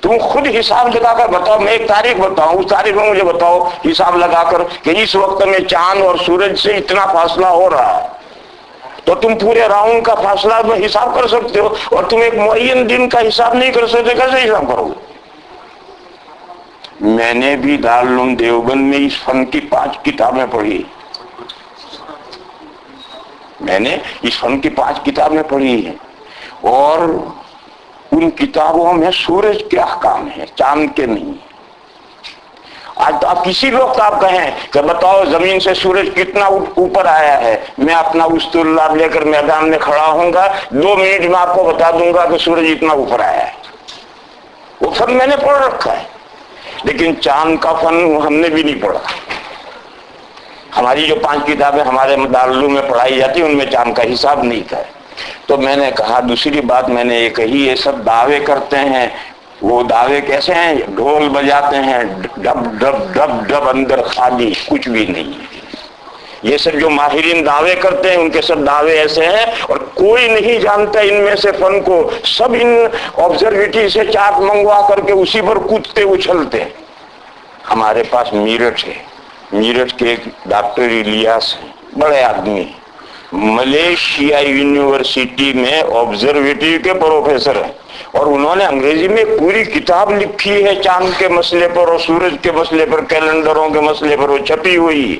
تم خود حساب لگا کر بتاؤ، میں ایک تاریخ بتاؤں، اس تاریخ میں مجھے بتاؤ حساب لگا کر کہ اس وقت میں چاند اور سورج سے اتنا فاصلہ ہو رہا ہے، تو تم پورے راؤنڈ کا فاصلہ میں حساب کر سکتے ہو، اور تم ایک معین دن کا حساب نہیں کر سکتے، کیسے حساب کرو گے؟ میں نے بھی دارالعلوم دیوبند میں اس فن کی 5 کتابیں پڑھی، میں نے اس فن کی 5 کتابیں پڑھی ہیں، اور ان کتابوں میں سورج کے احکام ہیں، چاند کے نہیں۔ آج تو آپ کسی بھی وقت آپ کہیں کہ بتاؤ زمین سے سورج کتنا اوپر آیا ہے، میں اپنا استدلال لے کر میدان میں کھڑا ہوں گا، 2 منٹ میں آپ کو بتا دوں گا کہ سورج اتنا اوپر آیا ہے۔ وہ فن میں نے پڑھ رکھا ہے، لیکن چاند کا فن ہم نے بھی نہیں پڑھا۔ ہماری جو 5 کتابیں ہمارے دارالعلوم میں پڑھائی جاتی ان میں چاند کا حساب نہیں تھا۔ تو میں نے کہا دوسری بات میں نے یہ کہی، یہ سب دعوے کرتے ہیں، وہ دعوے کیسے ہیں؟ ڈھول بجاتے ہیں، ڈب ڈب ڈب ڈب، اندر خالی، کچھ بھی نہیں۔ یہ سب جو ماہرین دعوے کرتے ہیں ان کے سب دعوے ایسے ہیں، اور کوئی نہیں جانتا ان میں سے فن کو، سب ان آبزرویٹری سے چارٹ منگوا کر کے اسی پر کودتے اچھلتے۔ ہمارے پاس میرٹھ ہے، میرٹھ کے ایک ڈاکٹر الیاس ہیں، بڑے آدمی، ملیشیا یونیورسٹی میں آبزرویٹری کے پروفیسر ہیں، اور انہوں نے انگریزی میں پوری کتاب لکھی ہے چاند کے مسئلے پر اور سورج کے مسئلے پر، کیلنڈروں کے مسئلے پر، وہ چھپی ہوئی ہے۔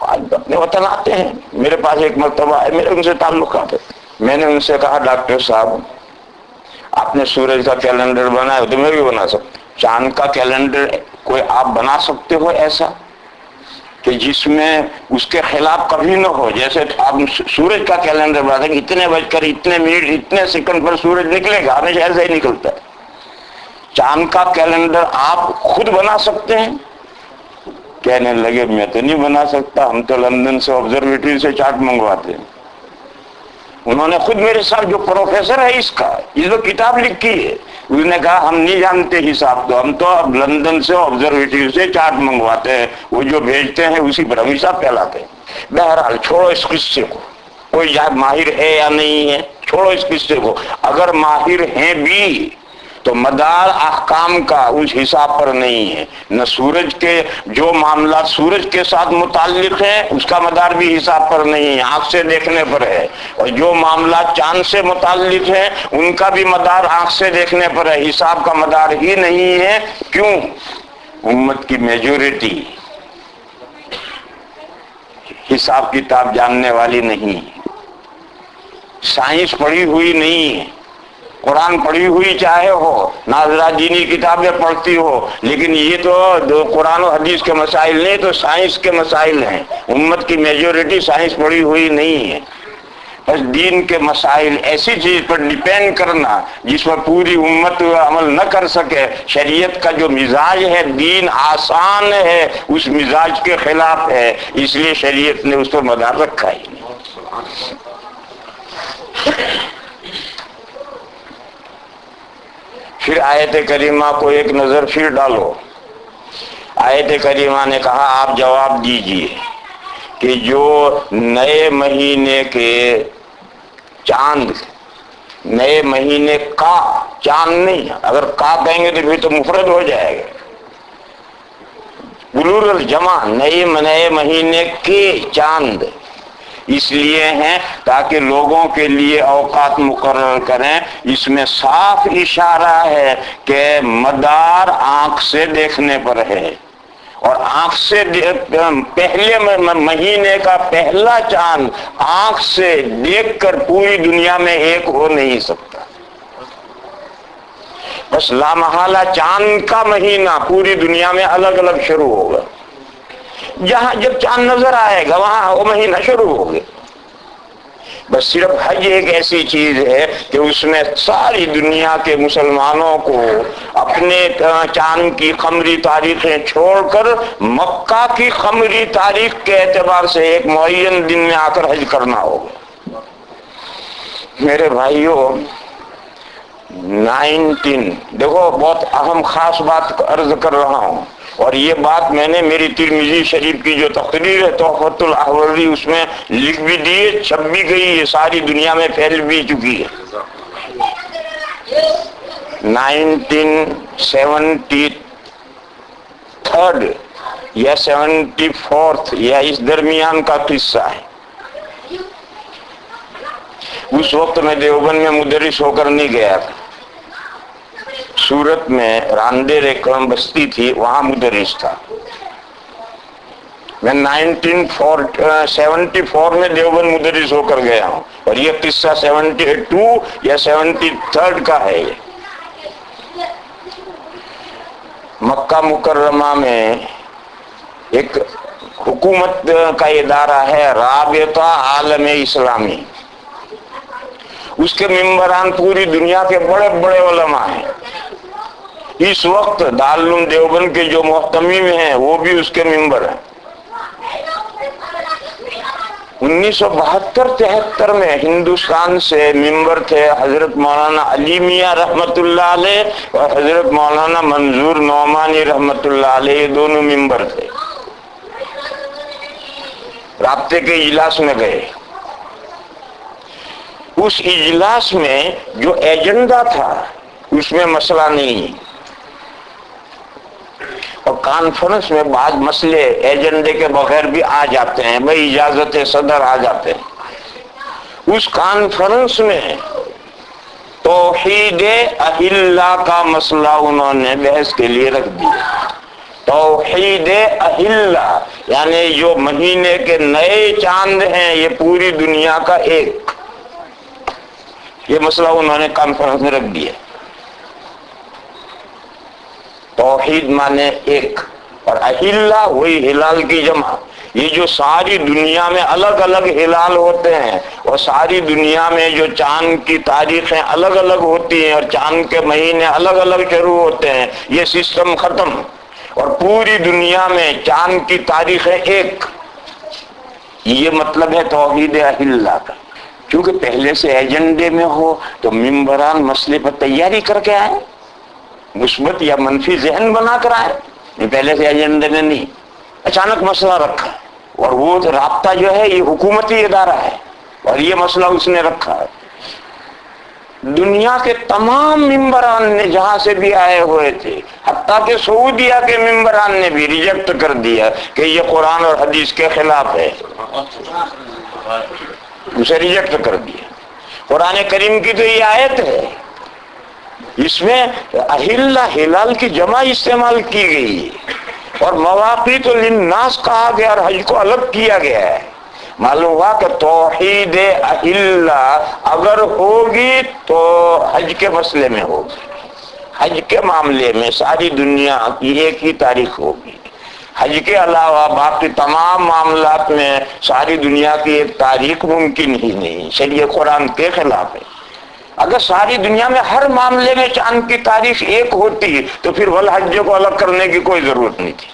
آج اپنے وطن آتے ہیں، میرے پاس ایک مرتبہ ہے، میرے ان سے تعلقات ہے، میں نے ان سے کہا ڈاکٹر صاحب آپ نے سورج کا کیلنڈر بنایا تو میں بھی بنا سکتا ہوں، چاند کا کیلنڈر کوئی آپ بنا سکتے ہو ایسا کہ جس میں اس کے خلاف کبھی نہ ہو؟ جیسے آپ سورج کا کیلنڈر بنا دیں، اتنے بج کر اتنے منٹ اتنے سیکنڈ پر سورج نکلے گا، ہمیشہ ایسا ہی نکلتا ہے۔ چاند کا کیلنڈر آپ خود بنا سکتے ہیں؟ کہنے لگے میں تو نہیں بنا سکتا، ہم تو لندن سے آبزرویٹری سے چارٹ منگواتے ہیں۔ انہوں نے خود میرے ساتھ جو پروفیسر ہے اس کا، اس کو کتاب لکھی ہے، اس نے کہا ہم نہیں جانتے حساب، تو ہم تو اب لندن سے آبزرویٹری سے چارٹ منگواتے ہیں، وہ جو بھیجتے ہیں اسی پر ہم حساب پھیلاتے ہیں۔ بہرحال چھوڑو اس قصے کو، کوئی ماہر ہے یا نہیں ہے، چھوڑو اس قصے کو۔ اگر ماہر ہیں بھی تو مدار احکام کا اس حساب پر نہیں ہے، نہ سورج کے جو معاملات سورج کے ساتھ متعلق ہیں اس کا مدار بھی حساب پر نہیں ہے، آنکھ سے دیکھنے پر ہے، اور جو معاملات چاند سے متعلق ہیں ان کا بھی مدار آنکھ سے دیکھنے پر ہے، حساب کا مدار ہی نہیں ہے۔ کیوں؟ امت کی میجورٹی حساب کتاب جاننے والی نہیں، سائنس پڑھی ہوئی نہیں ہے، قرآن پڑھی ہوئی چاہے ہو، ناظرہ دینی کتابیں پڑھتی ہو، لیکن یہ تو قرآن و حدیث کے مسائل نہیں، تو سائنس کے مسائل ہیں۔ امت کی میجورٹی سائنس پڑھی ہوئی نہیں ہے۔ بس دین کے مسائل ایسی چیز پر ڈیپینڈ کرنا جس پر پوری امت عمل نہ کر سکے، شریعت کا جو مزاج ہے دین آسان ہے، اس مزاج کے خلاف ہے، اس لیے شریعت نے اس پر مدار رکھا ہی نہیں۔ پھر آیت کریمہ کو ایک نظر پھر ڈالو۔ آیت کریمہ نے کہا آپ جواب دیجئے کہ جو نئے مہینے کے چاند، نئے مہینے کا چاند نہیں، اگر کا کہیں گے تو پھر تو مفرد ہو جائے گا، پلورل جمع، نئے مہینے کے چاند اس لیے ہیں تاکہ لوگوں کے لیے اوقات مقرر کریں۔ اس میں صاف اشارہ ہے کہ مدار آنکھ سے دیکھنے پر ہے، اور آنکھ سے پہلے مہینے کا پہلا چاند آنکھ سے دیکھ کر پوری دنیا میں ایک ہو نہیں سکتا، بس لامحالہ چاند کا مہینہ پوری دنیا میں الگ الگ شروع ہوگا۔ جہاں جب چاند نظر آئے گا وہاں وہ مہینہ شروع ہو گیا۔ بس صرف حج ایک ایسی چیز ہے کہ اس میں ساری دنیا کے مسلمانوں کو اپنے چاند کی قمری تاریخیں چھوڑ کر مکہ کی قمری تاریخ کے اعتبار سے ایک معین دن میں آ کر حج کرنا ہوگا۔ میرے بھائیوں، 19 دیکھو بہت اہم خاص بات عرض کر رہا ہوں، اور یہ بات میں نے میری ترمذی شریف کی جو تقریر ہے تحفۃ الاحوذی اس میں لکھ بھی دی، چھپ بھی گئی، یہ ساری دنیا میں پھیل بھی چکی ہے۔ 1973 یا 74 یا اس درمیان کا قصہ ہے۔ اس وقت میں دیوبند میں مدرس ہو کر نہیں گیا تھا، سورت میں راندیر ایک بستی تھی وہاں مدرس تھا۔ میں 1974 میں دیوبند مدرس ہو کر گیا ہوں، اور یہ قصہ 72 یا 73 کا ہے۔ یہ مکہ مکرمہ میں ایک حکومت کا ادارہ ہے رابطہ عالم اسلامی، اس کے ممبران پوری دنیا کے بڑے بڑے علماء ہیں۔ اس وقت دارالعلوم دیوبند کے جو محتمم ہیں وہ بھی اس کے ممبر ہیں۔ 1972-73 میں ہندوستان سے ممبر تھے حضرت مولانا علی میاں رحمت اللہ علیہ اور حضرت مولانا منظور نعمانی رحمت اللہ علیہ، یہ دونوں ممبر تھے۔ رابطے کے اجلاس میں گئے، اس اجلاس میں جو ایجنڈا تھا اس میں مسئلہ نہیں، اور کانفرنس میں بعض مسئلے ایجنڈے کے بغیر بھی آ جاتے ہیں، بھائی اجازت صدر آ جاتے ہیں۔ اس کانفرنس میں توحید اہلہ کا مسئلہ انہوں نے بحث کے لیے رکھ دیا۔ توحید اہلہ یعنی جو مہینے کے نئے چاند ہیں یہ پوری دنیا کا ایک، یہ مسئلہ انہوں نے کانفرنس میں رکھ دیا۔ توحید مانے ایک، اور اہلہ وہی ہلال کی جمع۔ یہ جو ساری دنیا میں الگ الگ ہلال ہوتے ہیں اور ساری دنیا میں جو چاند کی تاریخیں الگ الگ ہوتی ہیں اور چاند کے مہینے الگ الگ شروع ہوتے ہیں، یہ سسٹم ختم، اور پوری دنیا میں چاند کی تاریخیں ایک۔ یہ مطلب ہے توحید اہلہ کا۔ کیونکہ پہلے سے ایجنڈے میں ہو تو ممبران مسئلے پر تیاری کر کے آئے، مثبت یا منفی ذہن بنا کر آئے، پہلے سے ایجنڈے میں نہیں، اچانک مسئلہ رکھا، اور وہ رابطہ جو ہے یہ حکومتی ادارہ ہے، اور یہ مسئلہ اس نے رکھا ہے۔ دنیا کے تمام ممبران نے جہاں سے بھی آئے ہوئے تھے، حتیٰ کہ سعودیہ کے ممبران نے بھی ریجیکٹ کر دیا کہ یہ قرآن اور حدیث کے خلاف ہے، اسے ریجیکٹ کر دیا۔ قرآن کریم کی تو یہ آیت ہے، اس میں اہلہ ہلال کی جمع استعمال کی گئی ہے، اور مواقیت للناس کہا گیا اور حج کو الگ کیا گیا ہے۔ معلوم ہوا کہ توحید اہلہ اگر ہوگی تو حج کے مسئلے میں ہوگی، حج کے معاملے میں ساری دنیا کی ایک ہی تاریخ ہوگی، حج کے علاوہ باقی تمام معاملات میں ساری دنیا کی ایک تاریخ ممکن ہی نہیں، شریعت قرآن کے خلاف ہے۔ اگر ساری دنیا میں ہر معاملے میں چاند کی تاریخ ایک ہوتی تو پھر والحج کو الگ کرنے کی کوئی ضرورت نہیں تھی۔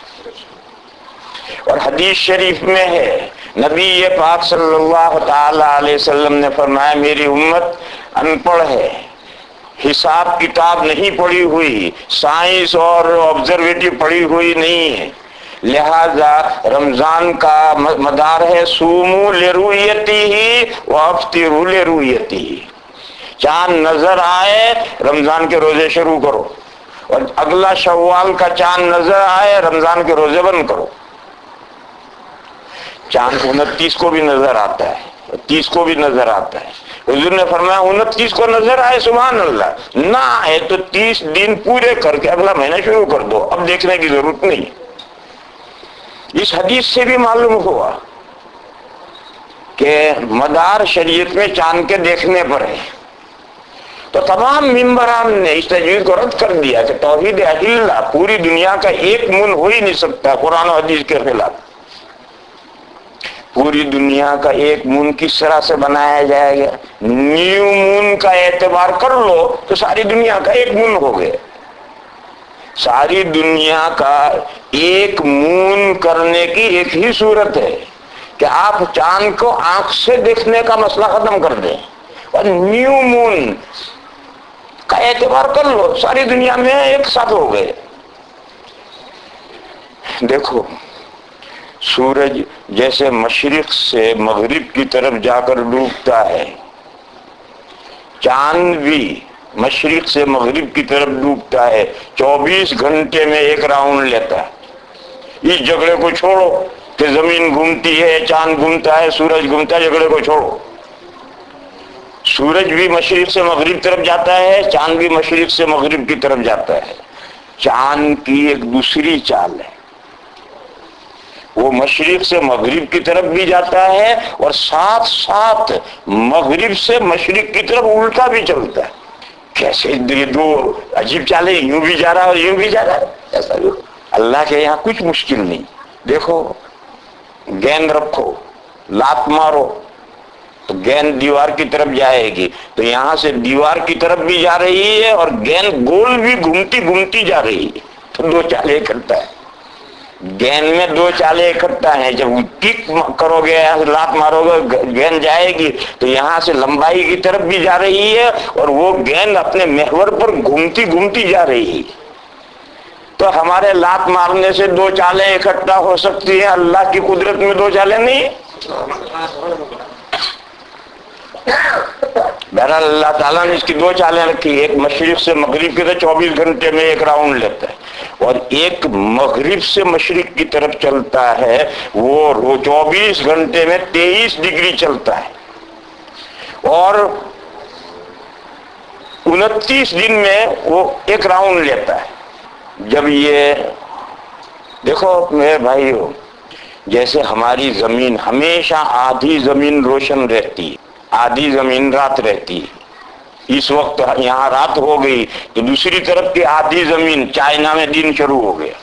اور حدیث شریف میں ہے، نبی پاک صلی اللہ تعالی علیہ وسلم نے فرمایا میری امت ان پڑھ ہے، حساب کتاب نہیں پڑھی ہوئی، سائنس اور آبزرویٹو پڑھی ہوئی نہیں ہے، لہذا رمضان کا مدار ہے سومو لرؤیتہ وافطروا لرؤیتہ، چاند نظر آئے رمضان کے روزے شروع کرو، اور اگلا شوال کا چاند نظر آئے رمضان کے روزے بند کرو۔ چاند 29 کو بھی نظر آتا ہے، 30 کو بھی نظر آتا ہے، حضور نے فرمایا 29 کو نظر آئے سبحان اللہ، نہ آئے تو 30 دن پورے کر کے اگلا مہینہ شروع کر دو، اب دیکھنے کی ضرورت نہیں۔ اس حدیث سے بھی معلوم ہوا کہ مدار شریعت میں چاند کے دیکھنے پر ہے، تو تمام ممبران نے اس تجویز کو رد کر دیا کہ توحید اہلہ پوری دنیا کا ایک من ہو ہی نہیں سکتا، قرآن و حدیث کے خلاف۔ پوری دنیا کا ایک مون کس طرح سے بنایا جائے گا؟ نیو مون کا اعتبار کر لو تو ساری دنیا کا ایک مون ہو گیا۔ ساری دنیا کا ایک مون کرنے کی ایک ہی صورت ہے کہ آپ چاند کو آنکھ سے دیکھنے کا مسئلہ ختم کر دیں اور نیو مون کا اعتبار کر لو، ساری دنیا میں ایک ساتھ ہو گئے۔ دیکھو سورج جیسے مشرق سے مغرب کی طرف جا کر ڈوبتا ہے، چاند بھی مشرق سے مغرب کی طرف ڈوبتا ہے، 24 گھنٹے میں ایک راؤنڈ لیتا ہے۔ اس جھگڑے کو چھوڑو کہ زمین گھومتی ہے، چاند گھومتا ہے، سورج گھومتا ہے، جھگڑے کو چھوڑو۔ سورج بھی مشرق سے مغرب طرف جاتا ہے، چاند بھی مشرق سے مغرب کی طرف جاتا ہے۔ چاند کی ایک دوسری چال ہے، وہ مشرق سے مغرب کی طرف بھی جاتا ہے اور ساتھ ساتھ مغرب سے مشرق کی طرف الٹا بھی چلتا ہے۔ کیسے یہ دو عجیب چالیں، یوں بھی جا رہا ہے اور یوں بھی جا رہا ہے؟ ایسا اللہ کے یہاں کچھ مشکل نہیں۔ دیکھو گیند رکھو، لات مارو تو گیند دیوار کی طرف جائے گی، تو یہاں سے دیوار کی طرف بھی جا رہی ہے اور گیند گول بھی گھومتی گھومتی جا رہی ہے، تو دو چالیں اکٹھا ہے۔ گیند میں دو چالیں اکٹھا ہیں، جب کک کرو گے لات مارو گے گیند جائے گی تو یہاں سے لمبائی کی طرف بھی جا رہی ہے اور وہ گیند اپنے محور پر گھومتی گھومتی جا رہی ہے۔ تو ہمارے لات مارنے سے دو چالیں اکٹھا ہو سکتی ہیں، اللہ کی قدرت میں دو چالیں نہیں۔ بہرحال اللہ تعالیٰ نے اس کی دو چالیں رکھی، ایک مشرق سے مغرب کی طرف 24 گھنٹے میں ایک راؤنڈ لیتا ہے، اور ایک مغرب سے مشرق کی طرف چلتا ہے، وہ 24 گھنٹے میں 23 ڈگری چلتا ہے، اور 29 دن میں وہ ایک راؤنڈ لیتا ہے۔ جب یہ دیکھو میرے بھائیو، جیسے ہماری زمین ہمیشہ آدھی زمین روشن رہتی، آدھی زمین رات رہتی، اس وقت یہاں رات ہو گئی تو دوسری طرف کی آدھی زمین چائنا میں دن شروع ہو گیا،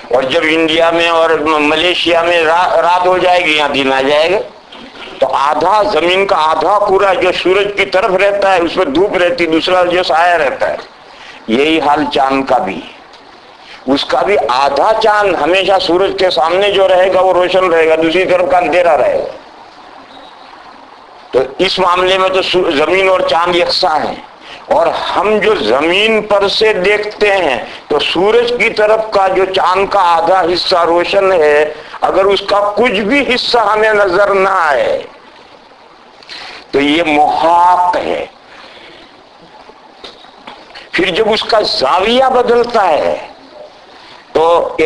اور جب انڈیا میں اور ملیشیا میں رات ہو جائے گی یہاں دن آ جائے گا، تو آدھا زمین کا آدھا پورا جو سورج کی طرف رہتا ہے اس میں دھوپ رہتی، دوسرا جو سایہ رہتا ہے۔ یہی حال چاند کا بھی، اس کا بھی آدھا چاند ہمیشہ سورج کے سامنے جو رہے گا وہ روشن رہے گا، دوسری طرف کا اندھیرا رہے گا۔ تو اس معاملے میں تو زمین اور چاند یکساں ہیں، اور ہم جو زمین پر سے دیکھتے ہیں تو سورج کی طرف کا جو چاند کا آدھا حصہ روشن ہے، اگر اس کا کچھ بھی حصہ ہمیں نظر نہ آئے تو یہ محاق ہے۔ پھر جب اس کا زاویہ بدلتا ہے تو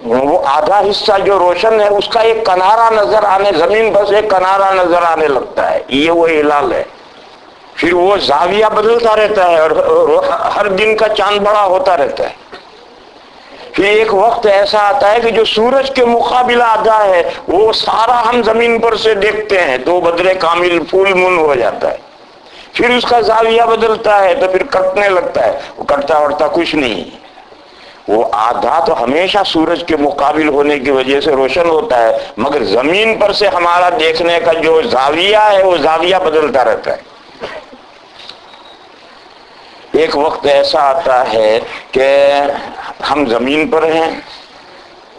وہ آدھا حصہ جو روشن ہے اس کا ایک کنارہ نظر آنے، زمین پر سے ایک کنارہ نظر آنے لگتا ہے، یہ وہ ہلال ہے۔ پھر وہ زاویہ بدلتا رہتا ہے اور ہر دن کا چاند بڑا ہوتا رہتا ہے۔ پھر ایک وقت ایسا آتا ہے کہ جو سورج کے مقابل آدھا ہے وہ سارا ہم زمین پر سے دیکھتے ہیں تو بدر کامل فل مون ہو جاتا ہے. پھر اس کا زاویہ بدلتا ہے تو پھر کٹنے لگتا ہے، وہ کٹتا وٹتا کچھ نہیں. وہ آدھا تو ہمیشہ سورج کے مقابل ہونے کی وجہ سے روشن ہوتا ہے، مگر زمین پر سے ہمارا دیکھنے کا جو زاویہ ہے وہ زاویہ بدلتا رہتا ہے. ایک وقت ایسا آتا ہے کہ ہم زمین پر ہیں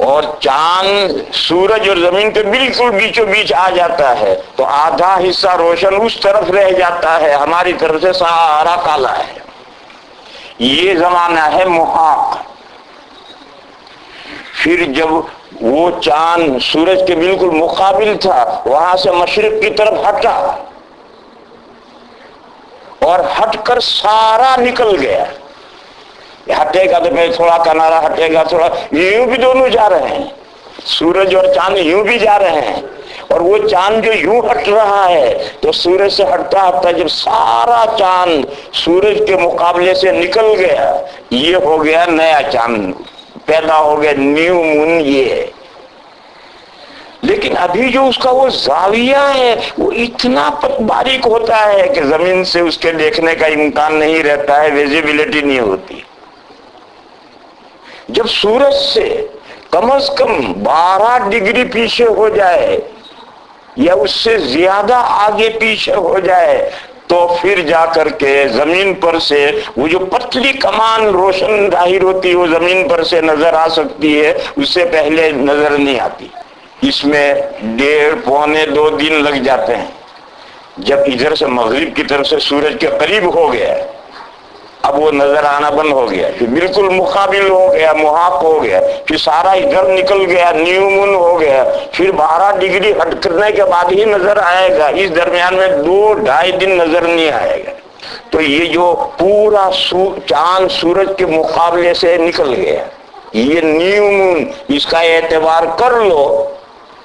اور چاند سورج اور زمین کے بالکل بیچوں بیچ آ جاتا ہے تو آدھا حصہ روشن اس طرف رہ جاتا ہے، ہماری طرف سے سارا کالا ہے. یہ زمانہ ہے محاق. پھر جب وہ چاند سورج کے بالکل مقابل تھا وہاں سے مشرق کی طرف ہٹا اور ہٹ کر سارا نکل گیا. ہٹے گا تو پھر تھوڑا کنارا ہٹے گا تھوڑا، یوں بھی دونوں جا رہے ہیں، سورج اور چاند یوں بھی جا رہے ہیں. اور وہ چاند جو یوں ہٹ رہا ہے تو سورج سے ہٹتا ہٹتا جب سارا چاند سورج کے مقابلے سے نکل گیا، یہ ہو گیا نیا چاند پیدا ہو گیا، نیو مون یہ ہے. لیکن ابھی جو اس کا وہ زاویہ ہے وہ اتنا باریک ہوتا ہے کہ زمین سے اس کے دیکھنے کا امکان نہیں رہتا ہے، ویزیبلٹی نہیں ہوتی. جب سورج سے کم از کم 12 ڈگری پیچھے ہو جائے یا اس سے زیادہ آگے پیچھے ہو جائے تو پھر جا کر کے زمین پر سے وہ جو پتلی کمان روشن ظاہر ہوتی ہے وہ زمین پر سے نظر آ سکتی ہے، اس سے پہلے نظر نہیں آتی. اس میں 1.5 پونے 2 دن لگ جاتے ہیں. جب ادھر سے مغرب کی طرف سے سورج کے قریب ہو گیا اب وہ نظر آنا بند ہو گیا، پھر بالکل مقابل ہو گیا، محاق ہو گیا، پھر سارا ادھر نکل گیا، نیو مون ہو گیا، پھر 12 ڈگری ہٹ کرنے کے بعد ہی نظر آئے گا. اس درمیان میں 2-2.5 دن نظر نہیں آئے گا. تو یہ جو پورا چاند سورج کے مقابلے سے نکل گیا، یہ نیو مون، اس کا اعتبار کر لو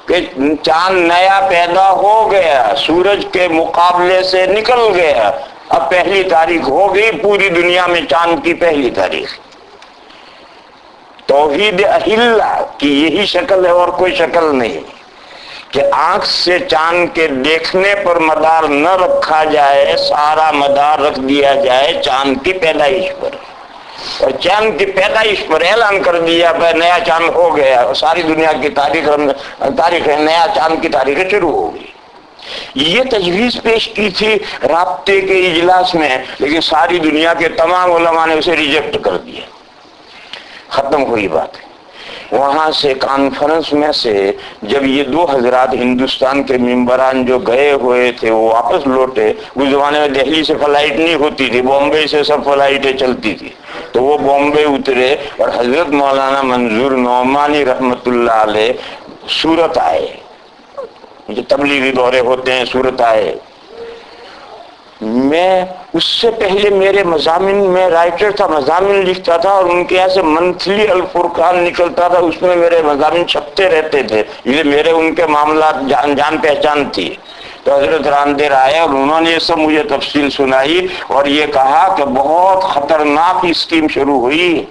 کہ چاند نیا پیدا ہو گیا، سورج کے مقابلے سے نکل گیا. اب 1 تاریخ ہو گئی پوری دنیا میں چاند کی 1 تاریخ. توحید اہلہ کی یہی شکل ہے اور کوئی شکل نہیں کہ آنکھ سے چاند کے دیکھنے پر مدار نہ رکھا جائے، سارا مدار رکھ دیا جائے چاند کی پیدائش پر. اور چاند کی پیدائش پر اعلان کر دیا بھائی نیا چاند ہو گیا، اور ساری دنیا کی تاریخ نیا چاند کی تاریخیں شروع ہو گئی. یہ تجویز پیش کی تھی رابطے کے اجلاس میں، لیکن ساری دنیا کے تمام علماء نے اسے ریجیکٹ کر دیا. ختم ہوئی بات. وہاں سے کانفرنس میں سے جب یہ 2 حضرات ہندوستان کے ممبران جو گئے ہوئے تھے وہ واپس لوٹے، اس زمانے میں دہلی سے فلائٹ نہیں ہوتی تھی، بامبے سے سب فلائٹیں چلتی تھی، تو وہ بامبے اترے اور حضرت مولانا منظور نعمانی رحمت اللہ علیہ سورت آئے. جو تبلیغی دورے ہوتے ہیں سورت آئے. میں اس سے پہلے میرے مضامین میں رائٹر تھا، مضامین لکھتا تھا اور ان کے یہاں سے منتھلی الفرقان نکلتا تھا، اس میں میرے مضامین چھپتے رہتے تھے، یہ میرے ان کے معاملات جان پہچان تھی. تو حضرت راندیر آئے اور انہوں نے یہ سب مجھے تفصیل سنائی اور یہ کہا کہ بہت خطرناک اسکیم شروع ہوئی.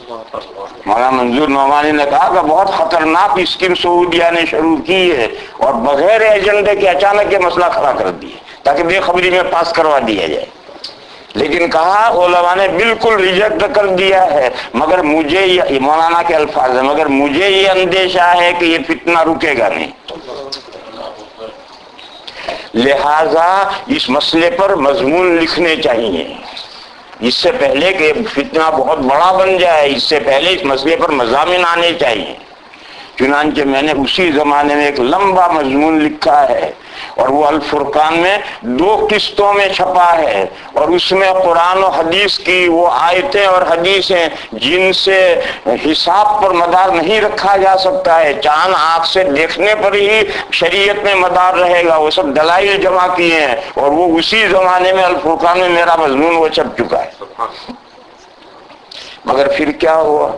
مولانا منظور نعمانی نے کہا کہ بہت خطرناک اسکیم سعودیہ نے شروع کی ہے اور بغیر ایجنڈے کے اچانک یہ مسئلہ کھڑا کر دیا تاکہ بے خبری میں پاس کروا دیا جائے. لیکن کہا علماء نے بالکل ریجیکٹ کر دیا ہے، مگر مجھے یہ مولانا کے الفاظ ہیں، مگر مجھے یہ اندیشہ ہے کہ یہ فتنہ رکے گا نہیں. لہذا اس مسئلے پر مضمون لکھنے چاہیے اس سے پہلے کہ فتنہ بہت بڑا بن جائے، اس سے پہلے اس مسئلے پر مضامین آنے چاہیے. چنانچہ میں نے اسی زمانے میں ایک لمبا مضمون لکھا ہے اور وہ الفرقان میں 2 قسطوں میں چھپا ہے، اور اس میں قرآن و حدیث کی وہ آیتیں اور حدیثیں جن سے حساب پر مدار نہیں رکھا جا سکتا ہے، چاند آنکھ سے دیکھنے پر ہی شریعت میں مدار رہے گا، وہ سب دلائل جمع کیے ہیں اور وہ اسی زمانے میں الفرقان میں میرا مضمون وہ چھپ چکا ہے. مگر پھر کیا ہوا؟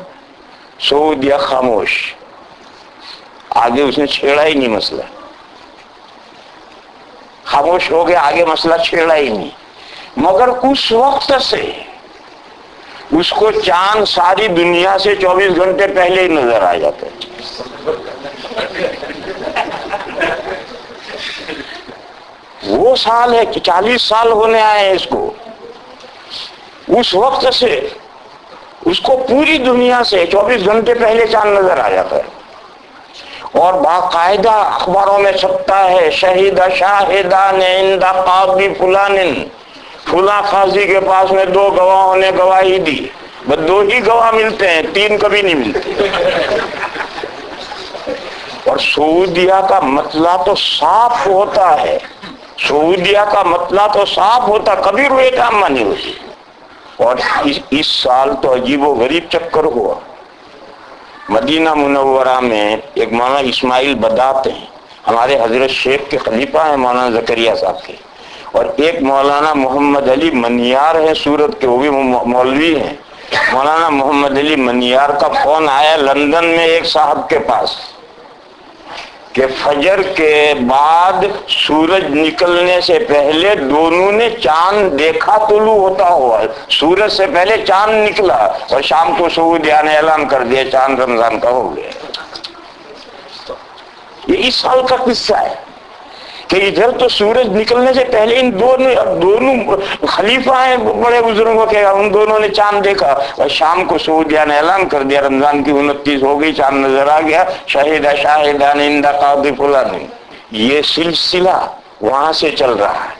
سعودیہ خاموش، آگے اس نے چھیڑا ہی نہیں مسئلہ، خاموش ہو گیا، آگے مسئلہ چھیڑا ہی نہیں. مگر اس وقت سے اس کو چاند ساری دنیا سے 24 گھنٹے پہلے ہی نظر آ جاتا ہے. وہ سال ہے کہ 40 سال ہونے آئے ہیں اس کو. اس وقت سے اس کو پوری دنیا سے 24 گھنٹے پہلے چاند نظر آ جاتا ہے. اور باقاعدہ اخباروں میں چھپتا ہے شہید شاہدان عند قاضی فلان، فلاں قاضی کے پاس میں 2 گواہوں نے گواہی دی. بس 2 ہی گواہ ملتے ہیں، 3 کبھی نہیں ملتے. اور سعودیہ کا مطلع تو صاف ہوتا ہے، سعودیہ کا مطلع تو صاف ہوتا، کبھی روئے ٹامہ نہیں ہوتی. اور اس سال تو عجیب و غریب چکر ہوا. مدینہ منورہ میں ایک مولانا اسماعیل بدات ہیں، ہمارے حضرت شیخ کے خلیفہ ہیں مولانا زکریا صاحب کے، اور ایک مولانا محمد علی منیار ہے سورت کے، وہ بھی مولوی ہیں. مولانا محمد علی منیار کا فون آیا لندن میں ایک صاحب کے پاس کہ فجر کے بعد سورج نکلنے سے پہلے دونوں نے چاند دیکھا طلوع ہوتا ہوا. سورج سے پہلے چاند نکلا اور شام کو سعودیہ نے اعلان کر دیا چاند رمضان کا ہو گیا. یہ اس سال کا قصہ ہے کہ ادھر تو سورج نکلنے سے پہلے ان دونوں خلیفہ ہیں بڑے بزرگوں کے، ان دونوں نے چاند دیکھا اور شام کو سعودیہ نے اعلان کر دیا رمضان کی 29 ہو گئی، چاند نظر آ گیا. شہید شاہدان عند قاضی فلان. یہ سلسلہ وہاں سے چل رہا ہے.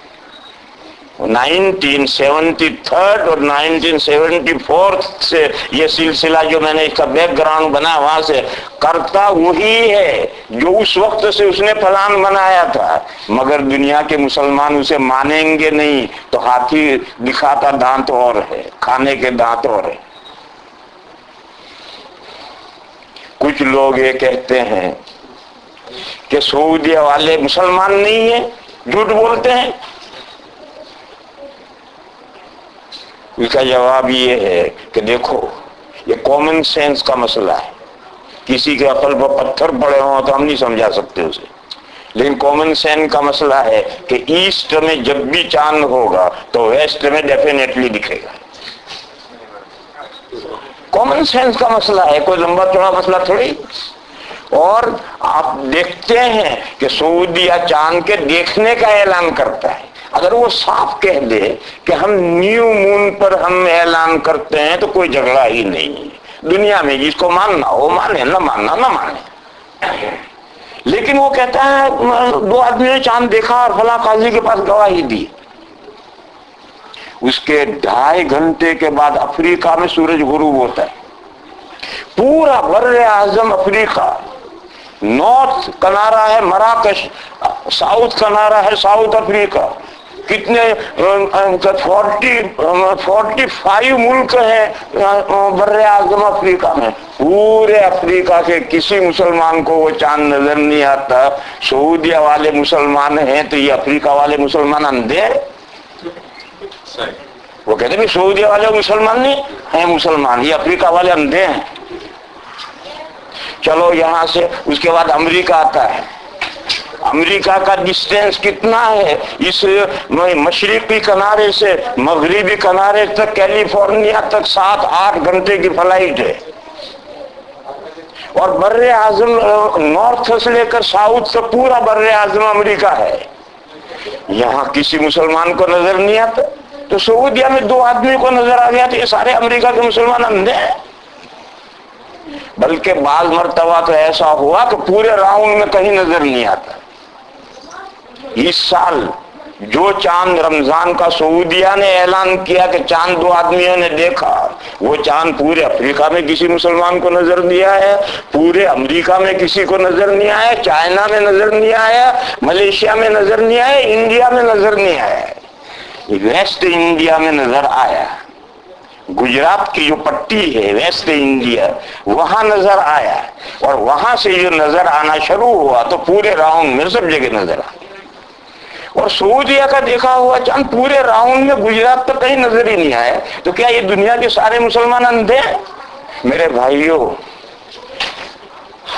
1973 اور 1974 سے یہ سلسلہ جو میں نے اس کا بیک گراؤنڈ بنا وہاں سے کرتا وہی ہے جو اس وقت سے اس نے پلان بنایا تھا. مگر دنیا کے مسلمان اسے مانیں گے نہیں، تو ہاتھی دکھاتا دانت اور ہے، کھانے کے دانت اور ہے. کچھ لوگ یہ کہتے ہیں کہ سعودیہ والے مسلمان نہیں ہیں، جھوٹ بولتے ہیں. اس کا جواب یہ ہے کہ دیکھو یہ کامن سینس کا مسئلہ ہے. کسی کے عقل پر پتھر پڑے ہوں تو ہم نہیں سمجھا سکتے اسے، لیکن کامن سینس کا مسئلہ ہے کہ ایسٹ میں جب بھی چاند ہوگا تو ویسٹ میں ڈیفینیٹلی دکھے گا. کامن سینس کا مسئلہ ہے، کوئی لمبا چوڑا مسئلہ تھوڑی. اور آپ دیکھتے ہیں کہ سعودیہ چاند کے دیکھنے کا اعلان کرتا ہے. اگر وہ صاف کہہ دے کہ ہم نیو مون پر ہم اعلان کرتے ہیں تو کوئی جھگڑا ہی نہیں ہے. دنیا میں جس کو ماننا ہو مانے، نہ ماننا نہ مانے. لیکن وہ کہتا ہے 2 آدمیوں نے چاند دیکھا اور فلاں قاضی کے پاس گواہی دی. اس کے 2.5 گھنٹے کے بعد افریقہ میں سورج غروب ہوتا ہے. پورا بر اعظم افریقہ، نارتھ کنارہ ہے مراکش، ساؤتھ کنارہ ہے ساؤتھ افریقہ. کتنے 45 ملک ہیں بر اعظم افریقہ میں. پورے افریقہ کے کسی مسلمان کو وہ چاند نظر نہیں آتا. سعودیہ والے مسلمان ہیں تو یہ افریقہ والے مسلمان اندھے ہیں؟ وہ کہتے ہیں سعودیہ والے مسلمان نہیں ہیں، مسلمان، یہ افریقہ والے اندھے ہیں. چلو یہاں سے اس کے بعد امریکہ آتا ہے. امریکہ کا ڈسٹینس کتنا ہے؟ اس مشرقی کنارے سے مغربی کنارے تک کیلیفورنیا تک 7-8 گھنٹے کی فلائٹ ہے. اور بر اعظم نارتھ سے لے کر ساؤتھ تک پورا بر اعظم امریکہ ہے. یہاں کسی مسلمان کو نظر نہیں آتا. تو سعودیہ میں 2 آدمی کو نظر آ گیا تو یہ سارے امریکہ کے مسلمان اندھے ہیں. بلکہ بعض مرتبہ تو ایسا ہوا کہ پورے راؤنڈ میں کہیں نظر نہیں آتا. اس سال جو چاند رمضان کا سعودیہ نے اعلان کیا کہ چاند 2 آدمیوں نے دیکھا، وہ چاند پورے افریقہ میں کسی مسلمان کو نظر نہیں آیا، پورے امریکہ میں کسی کو نظر نہیں آیا، چائنا میں نظر نہیں آیا، ملیشیا میں نظر نہیں آیا، انڈیا میں نظر نہیں آیا. ویسٹ انڈیا میں نظر آیا. گجرات کی جو پٹی ہے ویسٹ انڈیا، وہاں نظر آیا. اور وہاں سے جو نظر آنا شروع ہوا تو پورے راؤنڈ میں سب جگہ نظر آیا. اور سعودیہ کا دیکھا ہوا چاند پورے راؤنڈ میں گجرات تک کہیں نظر ہی نہیں آیا. تو کیا یہ دنیا کے سارے مسلمان اندھے ہیں؟ میرے بھائیوں،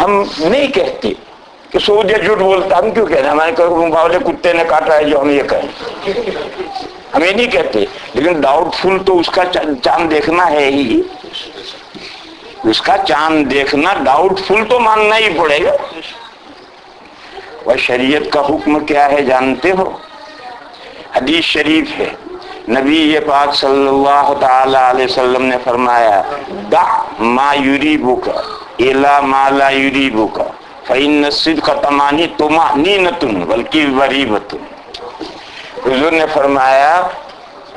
ہم نہیں کہتے کہ سعودیہ جھوٹ بولتا. ہم کیوں کہتے ہیں؟ ہمارے مقابلے کتے نے کاٹا ہے جو ہم یہ کہیں. ہم یہ نہیں کہتے، لیکن ڈاؤٹ فل تو اس کا چاند دیکھنا ہے ہی، اس کا چاند دیکھنا ڈاؤٹ فل تو ماننا ہی پڑے گا۔ اور شریعت کا حکم کیا ہے جانتے ہو؟ حدیث شریف ہے، نبی پاک صلی اللہ تعالی علیہ وسلم نے فرمایا دع ما یریبک الی ما لا یریبک فإن الصدق طمأنینۃ والکذب ریبۃ۔ حضور نے فرمایا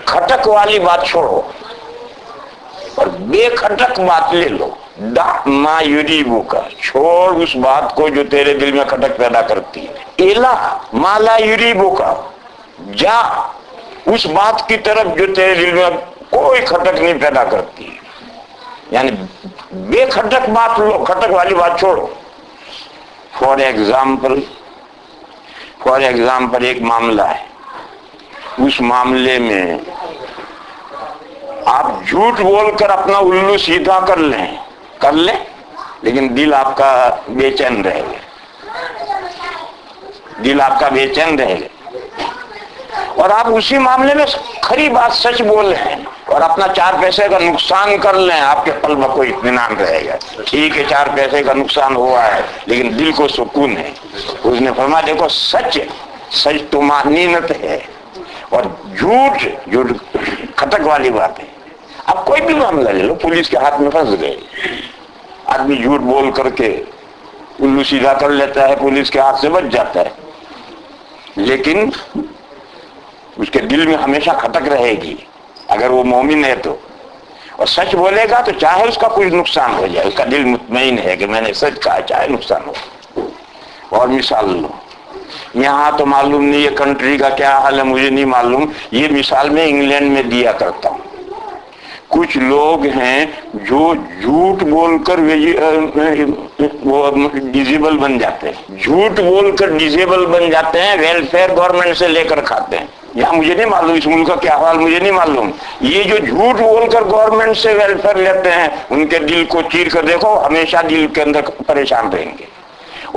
کھٹک والی بات چھوڑو اور بے کھٹک بات لے لو۔ دع ما یریبک، چھوڑ اس بات کو جو تیرے دل میں کھٹک پیدا کرتی ہے۔ الی ما لا یریبک، جا اس بات کی طرف جو تیرے دل میں کوئی کھٹک نہیں پیدا کرتی، یعنی بے کھٹک بات لو، کھٹک والی بات چھوڑو۔ فور ایگزامپل ایک معاملہ ہے، اس معاملے میں آپ جھوٹ بول کر اپنا الو سیدھا کر لیں لیکن دل آپ کا بے چین رہے گا، اور آپ اسی معاملے میں کھری بات سچ بول ہیں اور اپنا 4 پیسے کا نقصان کر لیں، آپ کے قلب کو اطمینان رہے گا، ٹھیک ہے 4 پیسے کا نقصان ہوا ہے لیکن دل کو سکون ہے۔ اس نے فرمایا دیکھو سچ طمأنینت ہے اور جھوٹ کھٹک والی بات ہے۔ اب کوئی بھی معاملہ لے لو، پولیس کے ہاتھ میں پھنس گئے، آدمی جھوٹ بول کر کے الو سیدھا کر لیتا ہے، پولیس کے ہاتھ سے بچ جاتا ہے، لیکن اس کے دل میں ہمیشہ کھٹک رہے گی اگر وہ مومن ہے تو، اور سچ بولے گا تو چاہے اس کا کچھ نقصان ہو جائے اس کا دل مطمئن ہے کہ میں نے سچ کہا چاہے نقصان ہو۔ اور مثال لو، یہاں تو معلوم نہیں یہ کنٹری کا کیا حال ہے، مجھے نہیں معلوم، یہ مثال میں انگلینڈ میں دیا کرتا ہوں۔ کچھ لوگ ہیں جو جھوٹ بول کر وہ ڈیزیبل بن جاتے ہیں، جھوٹ بول کر ڈیزیبل بن جاتے ہیں، ویلفیئر گورنمنٹ سے لے کر کھاتے ہیں۔ یہاں مجھے نہیں معلوم اس ملک کا کیا حال، مجھے نہیں معلوم، یہ جو جھوٹ بول کر گورنمنٹ سے ویلفیئر لیتے ہیں ان کے دل کو چیر کر دیکھو، ہمیشہ دل کے اندر پریشان رہیں گے،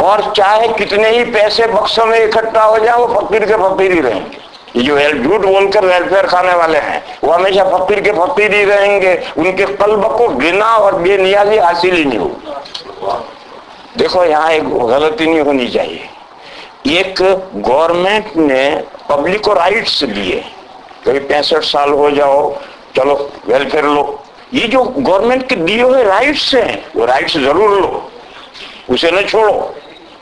اور چاہے کتنے ہی پیسے بکسوں میں اکٹھا ہو جائے وہ فقیر کے فقیر ہی رہیں گے۔ یہ جو جھوٹ بول کر ویلفیئر کھانے والے ہیں وہ ہمیشہ فقیر کے فقیر ہی رہیں گے، ان کے قلب کو غنا اور بے نیازی حاصل ہی نہیں ہوگی۔ دیکھو یہاں ایک غلطی نہیں ہونی چاہیے، ایک گورنمنٹ نے پبلک کو رائٹس دیے، کبھی 65 سال ہو جاؤ چلو ویلفیئر لو، یہ جو گورنمنٹ کے دیے ہوئے رائٹس ہیں وہ رائٹس ضرور لو، اسے نہ چھوڑو،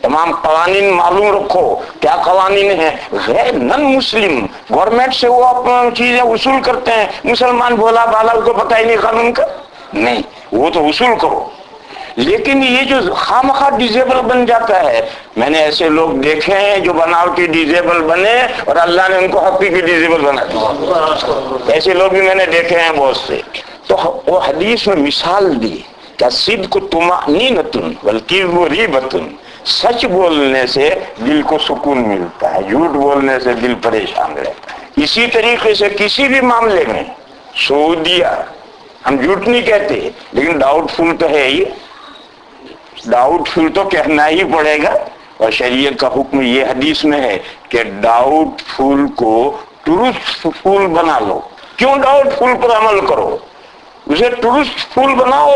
تمام قوانین معلوم رکھو۔ کیا قوانین ہیں؟ غیر نن مسلم گورنمنٹ سے وہ اپنا چیزیں وصول کرتے ہیں، مسلمان بولا بالا اس کو پتہ ہی نہیں قانون کا، نہیں وہ تو وصول کرو، لیکن یہ جو خامخواہ ڈیزیبل بن جاتا ہے، میں نے ایسے لوگ دیکھے ہیں جو بناوٹی ڈیزیبل بنے اور اللہ نے ان کو حقیقی ڈیزیبل بنا دیا، ایسے لوگ بھی میں نے دیکھے ہیں بہت سے۔ تو وہ حدیث میں مثال دی کہ صدق طمأنینۃ والکذب ریبۃ، سچ بولنے سے دل کو سکون ملتا ہے، جھوٹ بولنے سے دل پریشان رہتا ہے۔ اسی طریقے سے کسی بھی معاملے میں سعودیہ، ہم جھوٹ نہیں کہتے لیکن ڈاؤٹ فل تو ہے ہی، ڈاؤٹ فل تو کہنا ہی پڑے گا، اور شریعت کا حکم یہ حدیث میں ہے کہ ڈاؤٹ فل کو ٹروتھ فل بنا لو۔ کیوں ڈاؤٹ فل پر عمل کرو، اسے ٹروتھ فل بناؤ،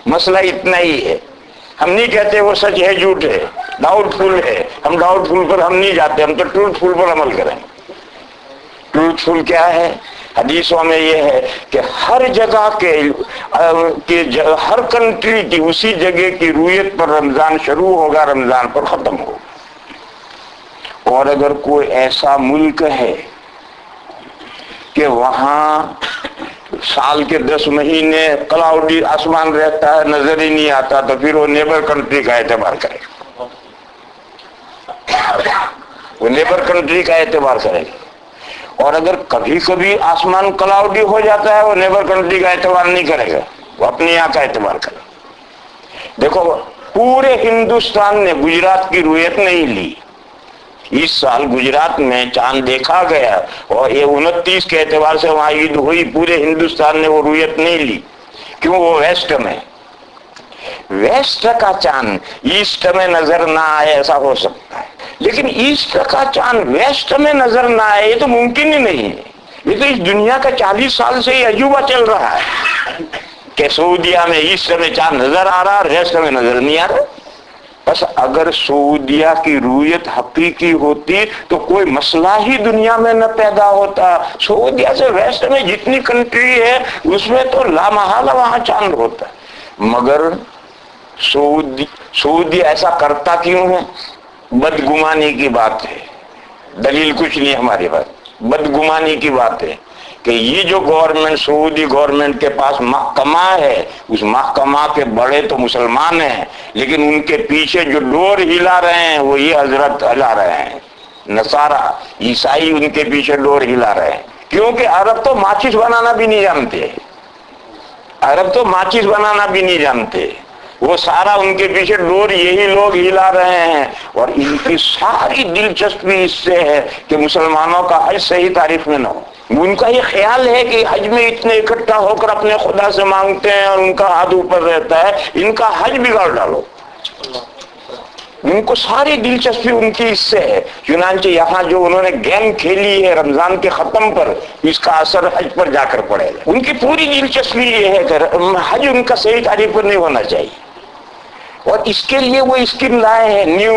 مسئلہ اتنا ہی ہے۔ ہم نہیں کہتے وہ سچ ہے جھوٹ ہے، ڈاؤٹ فل ہے، ہم ڈاؤٹ فل پر ہم نہیں جاتے، ہم تو ٹروتھ فل پر عمل کریں۔ ٹروتھ فل کیا ہے؟ حدیثوں میں یہ ہے کہ ہر جگہ ہر کنٹری کی اسی جگہ کی رویت پر رمضان شروع ہوگا، رمضان پر ختم ہوگا۔ اور اگر کوئی ایسا ملک ہے کہ وہاں سال کے 10 مہینے کلاؤڈی آسمان رہتا ہے، نظر ہی نہیں آتا، تو پھر وہ نیبر کنٹری کا اعتبار کرے گا، وہ نیبر کنٹری کا اعتبار کرے گا۔ اور اگر کبھی کبھی آسمان کلاؤڈی ہو جاتا ہے وہ نیبر کنٹری کا اعتبار نہیں کرے گا، وہ اپنے یہاں کا اعتبار کرے گا۔ دیکھو پورے ہندوستان نے گجرات کی رویت نہیں لی، اس سال گجرات میں چاند دیکھا گیا اور یہ 29 کے اعتبار سے وہاں عید ہوئی، پورے ہندوستان نے وہ رویت نہیں لی، کیوں؟ وہ ویسٹ میں، ویسٹ کا چاند ایسٹ میں نظر نہ آئے ایسا ہو سکتا ہے، لیکن ایسٹ کا چاند ویسٹ میں نظر نہ آئے یہ تو ممکن ہی نہیں ہے. یہ تو اس دنیا کا 40 سال سے یہ عجوبہ چل رہا ہے کہ سعودیہ میں ایسٹ میں چاند نظر آ رہا اور ویسٹ میں نظر نہیں آ رہا. بس اگر سعودیہ کی رویت حقیقی ہوتی تو کوئی مسئلہ ہی دنیا میں نہ پیدا ہوتا. سعودیہ سے ویسٹ میں جتنی کنٹری ہے اس میں تو لامحالہ وہاں چاند ہوتا ہے. مگر سعودی ایسا کرتا کیوں ہے؟ بدگمانی کی بات ہے، دلیل کچھ نہیں ہمارے پاس. بدگمانی کی بات ہے کہ یہ جو گورنمنٹ سعودی گورنمنٹ کے پاس محکمہ ہے، اس محکمہ کے بڑے تو مسلمان ہیں، لیکن ان کے پیچھے جو ڈور ہلا رہے ہیں وہ یہ حضرت ہلا رہے ہیں، نصارہ عیسائی ان کے پیچھے ڈور ہلا رہے ہیں. کیونکہ عرب تو ماچس بنانا بھی نہیں جانتے، عرب تو ماچس بنانا بھی نہیں جانتے، وہ سارا ان کے پیچھے ڈور یہی لوگ ہلا رہے ہیں. اور ان کی ساری دلچسپی اس سے ہے کہ مسلمانوں کا حج صحیح تعریف میں نہ ہو. ان کا یہ خیال ہے کہ حج میں اتنے اکٹھا ہو کر اپنے خدا سے مانگتے ہیں اور ان کا ہاتھ اوپر رہتا ہے، ان کا حج بگاڑ ڈالو. ان کو ساری دلچسپی ان کی اس سے ہے. چنانچہ یہاں جو انہوں نے گیم کھیلی ہے رمضان کے ختم پر، اس کا اثر حج پر جا کر پڑے گا. ان کی پوری دلچسپی یہ ہے کہ حج ان کا صحیح تعریف پر نہیں ہونا چاہیے. اور اس کے لیے وہ اسکیم لائے ہیں، نیو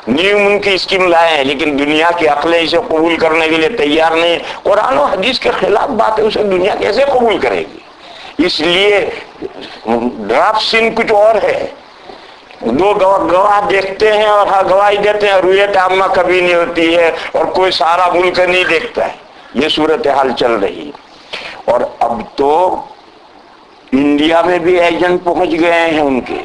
مون کی اسکیم لائے ہیں، لیکن دنیا کی عقلیں اسے قبول کرنے کے لیے تیار نہیں. قرآن و حدیث کے خلاف بات ہے، اسے دنیا کیسے قبول کرے گی؟ اس لیے ڈرافٹ سین کچھ اور ہے. دو گواہ دیکھتے ہیں اور گواہی دیتے ہیں، رویت عامہ کبھی نہیں ہوتی ہے اور کوئی سارا ملک نہیں دیکھتا ہے. یہ صورتحال چل رہی ہے. اور اب تو انڈیا میں بھی ایجنٹ پہنچ گئے ہیں ان کے،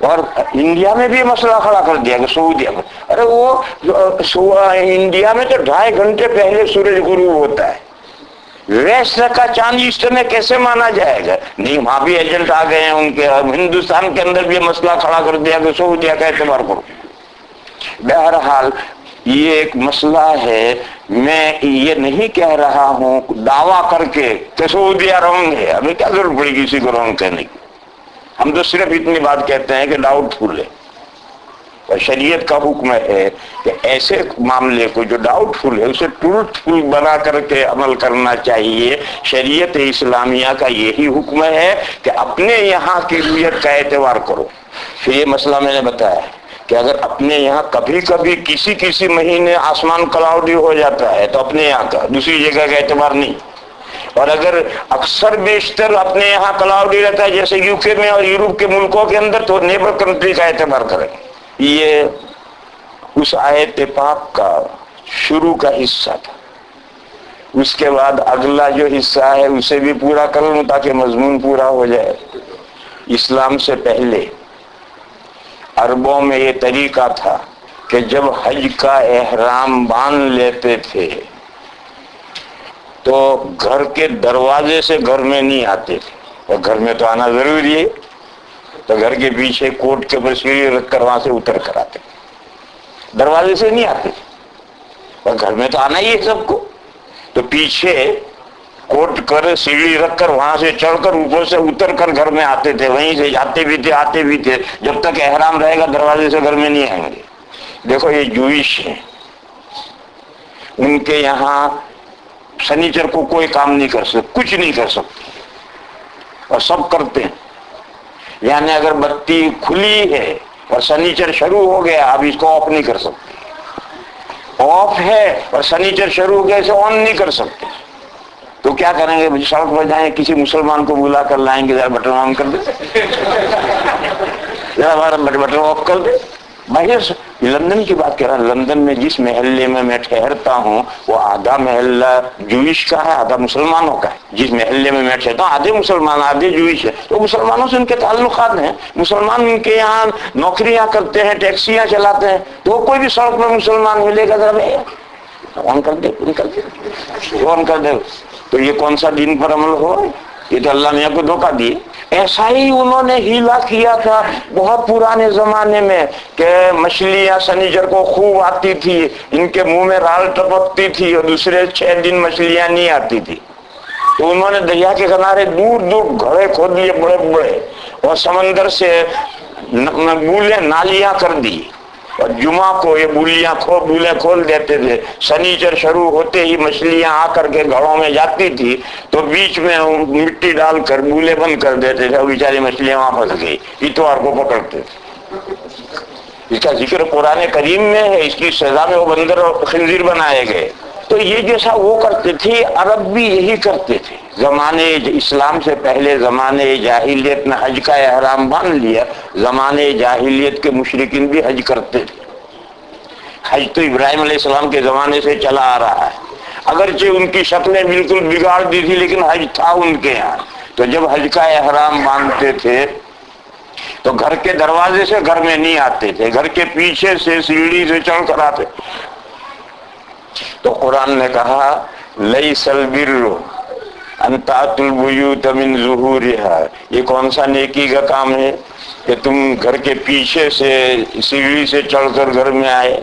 اور انڈیا میں بھی مسئلہ کھڑا کر دیا کہ سعودیہ میں، ارے وہ انڈیا میں تو 2.5 گھنٹے پہلے سورج غروب ہوتا ہے، ویسٹ کا چاند ایسٹ میں کیسے مانا جائے گا؟ نہیں، وہاں بھی ایجنٹ آ گئے ہیں ان کے. ہندوستان کے اندر بھی مسئلہ کھڑا کر دیا کہ سعودیہ کا اعتبار کرو. بہرحال یہ ایک مسئلہ ہے. میں یہ نہیں کہہ رہا ہوں دعویٰ کر کے کہ سعودیہ رونگ ہے، ہمیں کیا ضرورت پڑی کسی کو رونگ کہنے کی. ہم تو صرف اتنی بات کہتے ہیں کہ ڈاؤٹ فل ہے. اور شریعت کا حکم ہے کہ ایسے معاملے کو جو ڈاؤٹ فل ہے اسے ٹروتھ فل بنا کر کے عمل کرنا چاہیے. شریعت اسلامیہ کا یہی حکم ہے کہ اپنے یہاں کی رویت کا اعتبار کرو. پھر یہ مسئلہ میں نے بتایا کہ اگر اپنے یہاں کبھی کبھی کسی مہینے آسمان کلاؤڈی ہو جاتا ہے تو اپنے یہاں کا، دوسری جگہ کا اعتبار نہیں. اور اگر اکثر بیشتر اپنے یہاں کلاؤڈی رہتا ہے جیسے یو کے میں اور یورپ کے ملکوں کے اندر، تو نیبر کنٹری کا اعتبار کریں. یہ اس آیت پاک کا شروع کا حصہ تھا. اس کے بعد اگلا جو حصہ ہے اسے بھی پورا کر لوں تاکہ مضمون پورا ہو جائے. اسلام سے پہلے عربوں میں یہ طریقہ تھا کہ جب حج کا احرام باندھ لیتے تھے تو گھر کے دروازے سے گھر میں نہیں آتے تھے، اور گھر میں تو آنا ضروری ہے، تو گھر کے پیچھے کوٹ کے پر سیڑھی رکھ کر وہاں سے اتر کر آتے، دروازے سے نہیں آتے تھے. اور گھر میں تو آنا ہی ہے سب کو، تو پیچھے کوٹ کر سیڑھی رکھ کر وہاں سے چڑھ کر اوپر سے اتر کر گھر میں آتے تھے. وہیں سے جاتے بھی تھے آتے بھی تھے. جب تک احرام رہے گا دروازے سے گھر میں نہیں آئیں گے. دیکھو یہ جوئش ہیں، ان کے یہاں سنیچر کو کوئی کام نہیں کر سکتے، کچھ نہیں کر سکتے، اور سب کرتے ہیں. یعنی اگر بتی کھلی ہے اور سنیچر شروع ہو گیا، اب اس کو آف نہیں کر سکتے. آف ہے اور سنیچر شروع ہو گیا، اسے آن نہیں کر سکتے. تو کیا کریں گے؟ سڑک پر جائیں، کسی مسلمان کو بلا کر لائیں گے، ذرا بٹن آن کر دے، ذرا ہمارا بٹن آف کر دے. میں لندن کی بات کر رہا ہوں. لندن میں جس محلے میں میں ٹھہرتا ہوں وہ آدھا محلہ جوئش کا ہے، آدھا مسلمانوں کا ہے. جس محلے میں ٹھہرتا ہوں آدھے مسلمان آدھے جوئش ہے. تو مسلمانوں سے ان کے تعلقات ہیں، مسلمان ان کے یہاں نوکریاں کرتے ہیں، ٹیکسیاں چلاتے ہیں. تو کوئی بھی سڑک میں مسلمان ملے گا، ذرا آن کر دے، آن کر دے. تو یہ کون سا دین پر عمل ہو؟ یہ تو اللہ میاں کو دھوکہ دیے. ایسا ہی انہوں نے ہیلا کیا تھا بہت پرانے زمانے میں کہ مچھلیاں سنیچر کو خوب آتی تھی، ان کے منہ میں رال ٹپکتی تھی، اور دوسرے 6 دن مچھلیاں نہیں آتی تھی. تو انہوں نے دریا کے کنارے دور دور گھڑے کھود لیے بڑے بڑے، اور سمندر سے نالیاں کر دی. اور جمعہ کو یہ بولیں کھول دیتے تھے. سنیچر شروع ہوتے ہی مچھلیاں آ کر کے گھڑوں میں جاتی تھی تو بیچ میں مٹی ڈال کر بولے بند کر دیتے تھے. بیچاری مچھلیاں وہاں پھنس گئی. اتوار کو پکڑتے تھے. اس کا ذکر قرآن کریم میں ہے. اس کی سزا میں وہ بندر اور خنزیر بنائے گئے. تو یہ جیسا وہ کرتے تھے عرب بھی یہی کرتے تھے. زمانے اسلام سے پہلے زمانے جاہلیت میں حج کا احرام باندھ لیا. زمانے جاہلیت کے مشرکین بھی حج کرتے تھے. حج تو ابراہیم علیہ السلام کے زمانے سے چلا آ رہا ہے. اگرچہ ان کی شکلیں بالکل بگاڑ دی تھی لیکن حج تھا ان کے یہاں. تو جب حج کا احرام باندھتے تھے تو گھر کے دروازے سے گھر میں نہیں آتے تھے, گھر کے پیچھے سے سیڑھی سے چڑھ کر آتے. تو قرآن نے کہا لیس البر ان تأتوا البیوت من ظہورها. یہ کون سا نیکی کا کام ہے کہ تم گھر کے پیچھے سے سیڑھی سے چڑھ کر گھر میں آئے؟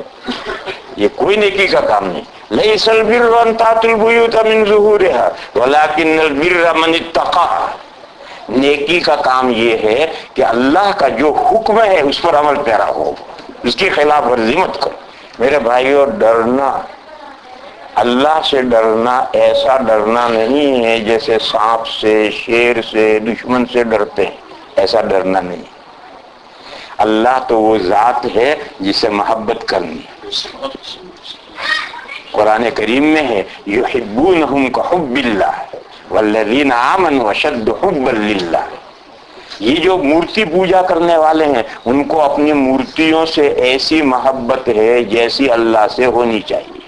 یہ کوئی نیکی کا کام نہیں. لیس البر ان تأتوا البیوت من ظہورها ولکن البر من اتقى. نیکی کا کام یہ ہے کہ اللہ کا جو حکم ہے اس پر عمل پیرا ہو, اس کی خلاف ورزی مت کرو. میرے بھائیو, ڈرنا, اللہ سے ڈرنا ایسا ڈرنا نہیں ہے جیسے سانپ سے, شیر سے, دشمن سے ڈرتے ہیں. ایسا ڈرنا نہیں. اللہ تو وہ ذات ہے جسے محبت کرنی. قرآن کریم میں ہے یحبونہم کحب اللہ والذین آمنوا اشد حبا للہ. یہ جو مورتی پوجا کرنے والے ہیں ان کو اپنی مورتیوں سے ایسی محبت ہے جیسی اللہ سے ہونی چاہیے,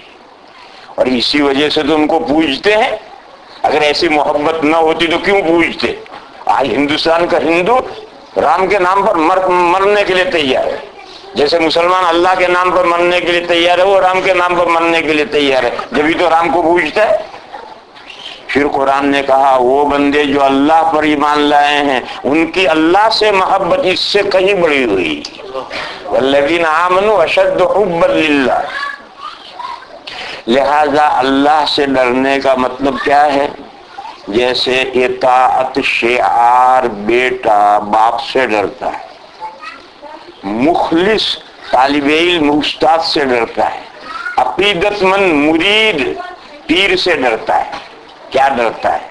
اور اسی وجہ سے تو ان کو پوجتے ہیں. اگر ایسی محبت نہ ہوتی تو کیوں پوجتے؟ آج ہندوستان کا ہندو رام کے نام پر مرنے کے لیے تیار ہے, جیسے مسلمان اللہ کے نام پر مرنے کے لیے تیار ہے, وہ رام کے نام پر مرنے کے لیے تیار ہے. جبھی تو رام کو پوجتا ہے. پھر قرآن نے کہا وہ بندے جو اللہ پر ایمان لائے ہیں ان کی اللہ سے محبت اس سے کہیں بڑی ہوئی. والذین آمنوا اشد حبا للہ. لہذا اللہ سے ڈرنے کا مطلب کیا ہے؟ جیسے اطاعت شعار بیٹا باپ سے ڈرتا ہے, مخلص طالب علم استاد سے ڈرتا ہے, عقیدت مند مرید پیر سے ڈرتا ہے. کیا ڈرتا ہے؟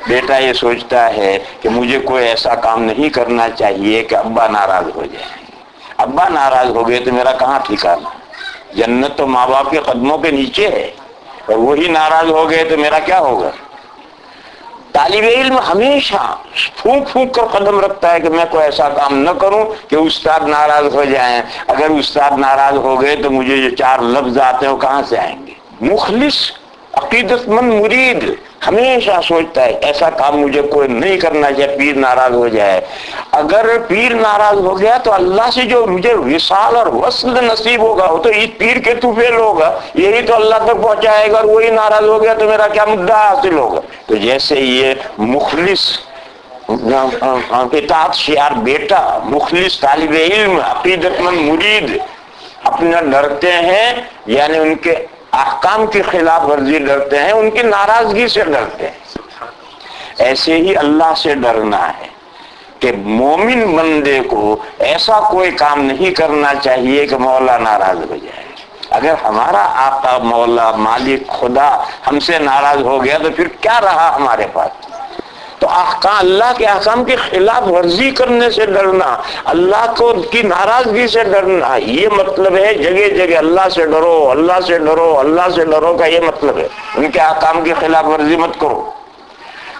بیٹا یہ سوچتا ہے کہ مجھے کوئی ایسا کام نہیں کرنا چاہیے کہ ابا ناراض ہو جائے. ابا ناراض ہو گئے تو میرا کہاں ٹھکانا؟ جنت تو ماں باپ کے قدموں کے نیچے ہے, اور وہی ناراض ہو گئے تو میرا کیا ہوگا؟ طالب علم ہمیشہ پھونک پھونک کر قدم رکھتا ہے کہ میں کوئی ایسا کام نہ کروں کہ استاد ناراض ہو جائیں. اگر استاد ناراض ہو گئے تو مجھے جو 4 لفظ آتے ہیں وہ کہاں سے آئیں گے؟ مخلص عقیدت مند مرید ہمیشہ سوچتا ہے ایسا کام مجھے کوئی نہیں کرنا چاہیے, پیر ناراض ہو جائے. اگر پیر ناراض ہو گیا تو اللہ سے جو مجھے وصال اور وصل نصیب ہوگا وہ تو اس پیر کے طفیل ہوگا, یہی تو اللہ تک پہنچائے گا. اور وہی ناراض ہو گیا تو میرا کیا مدعا حاصل ہوگا؟ تو جیسے یہ مخلص اطاعت شعار بیٹا, مخلص طالب علم, عقیدت مند مرید اپنا ڈرتے ہیں, یعنی ان کے احکام کی خلاف ورزی ڈرتے ہیں, ان کی ناراضگی سے ڈرتے ہیں. ایسے ہی اللہ سے ڈرنا ہے کہ مومن بندے کو ایسا کوئی کام نہیں کرنا چاہیے کہ مولا ناراض ہو جائے. اگر ہمارا آقا مولا مالک خدا ہم سے ناراض ہو گیا تو پھر کیا رہا ہمارے پاس؟ تو احکام اللہ کے احکام کی خلاف ورزی کرنے سے ڈرنا, اللہ کو کی ناراضگی سے ڈرنا, یہ مطلب ہے جگہ جگہ اللہ سے ڈرو, اللہ سے ڈرو, اللہ سے ڈرو کا یہ مطلب ہے. ان کے احکام کی خلاف ورزی مت کرو.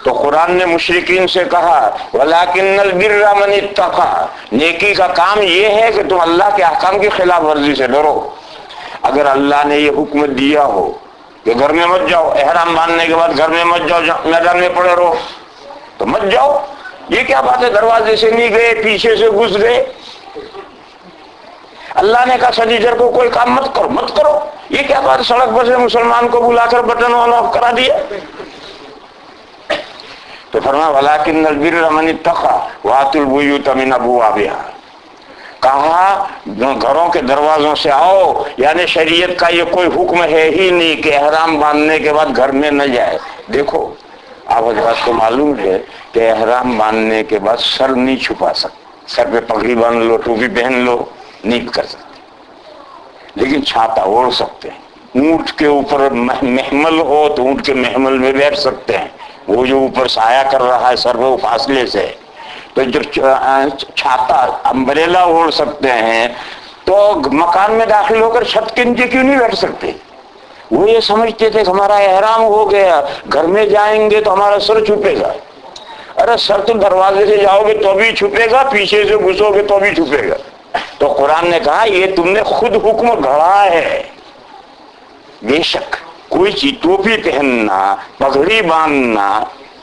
تو قرآن نے مشرکین سے کہا وَلَكِنَّ الْبِرَّ مَنِ اتَّقَى. نیکی کا کام یہ ہے کہ تم اللہ کے احکام کی خلاف ورزی سے ڈرو. اگر اللہ نے یہ حکم دیا ہو کہ گھر میں مت جاؤ, احرام باندھنے کے بعد گھر میں مت جاؤ, میدان میں پڑے رہو, تو مت جاؤ. یہ کیا بات ہے دروازے سے نہیں گئے, پیچھے سے گھس گئے؟ اللہ نے کہا سنیچر کو کوئی کام مت کرو, مت کرو. یہ کیا بات, سڑک پر سے مسلمان کو بلا کر بٹن آن آف کرا دیا؟ تو فرمایا وَلَكِنَّ الْبِرَّ مَنِ اتَّقَى وَآتُوا الْبُيُوتَ مِنْ أَبْوَابِهَا. کہا گھروں کے دروازوں سے آؤ, یعنی شریعت کا یہ کوئی حکم ہے ہی نہیں کہ احرام باندھنے کے بعد گھر میں نہ جائے. دیکھو آپ حضرات کو معلوم ہے کہ احرام باندھنے کے بعد سر نہیں چھپا سکتے, سر پہ پگڑی باندھ لو, ٹوپی پہن لو, نہیں کر سکتے. لیکن چھاتا اوڑھ سکتے ہیں. اونٹ کے اوپر محمل ہو تو اونٹ کے محمل میں بیٹھ سکتے ہیں، وہ جو اوپر سایہ کر رہا ہے سر وہ فاصلے سے. تو جو چھاتا امبریلا اوڑھ سکتے ہیں تو مکان میں داخل ہو کر چھت کے نیچے کیوں نہیں بیٹھ سکتے؟ وہ یہ سمجھتے تھے کہ ہمارا احرام ہو گیا، گھر میں جائیں گے تو ہمارا سر چھپے گا. ارے سر تو دروازے سے جاؤ گے تو بھی چھپے گا، پیچھے سے گھسو گے تو بھی چھپے گا. تو قرآن نے کہا یہ تم نے خود حکم گھڑا ہے. بے شک کوئی چیز ٹوپی پہننا، پگڑی باندھنا،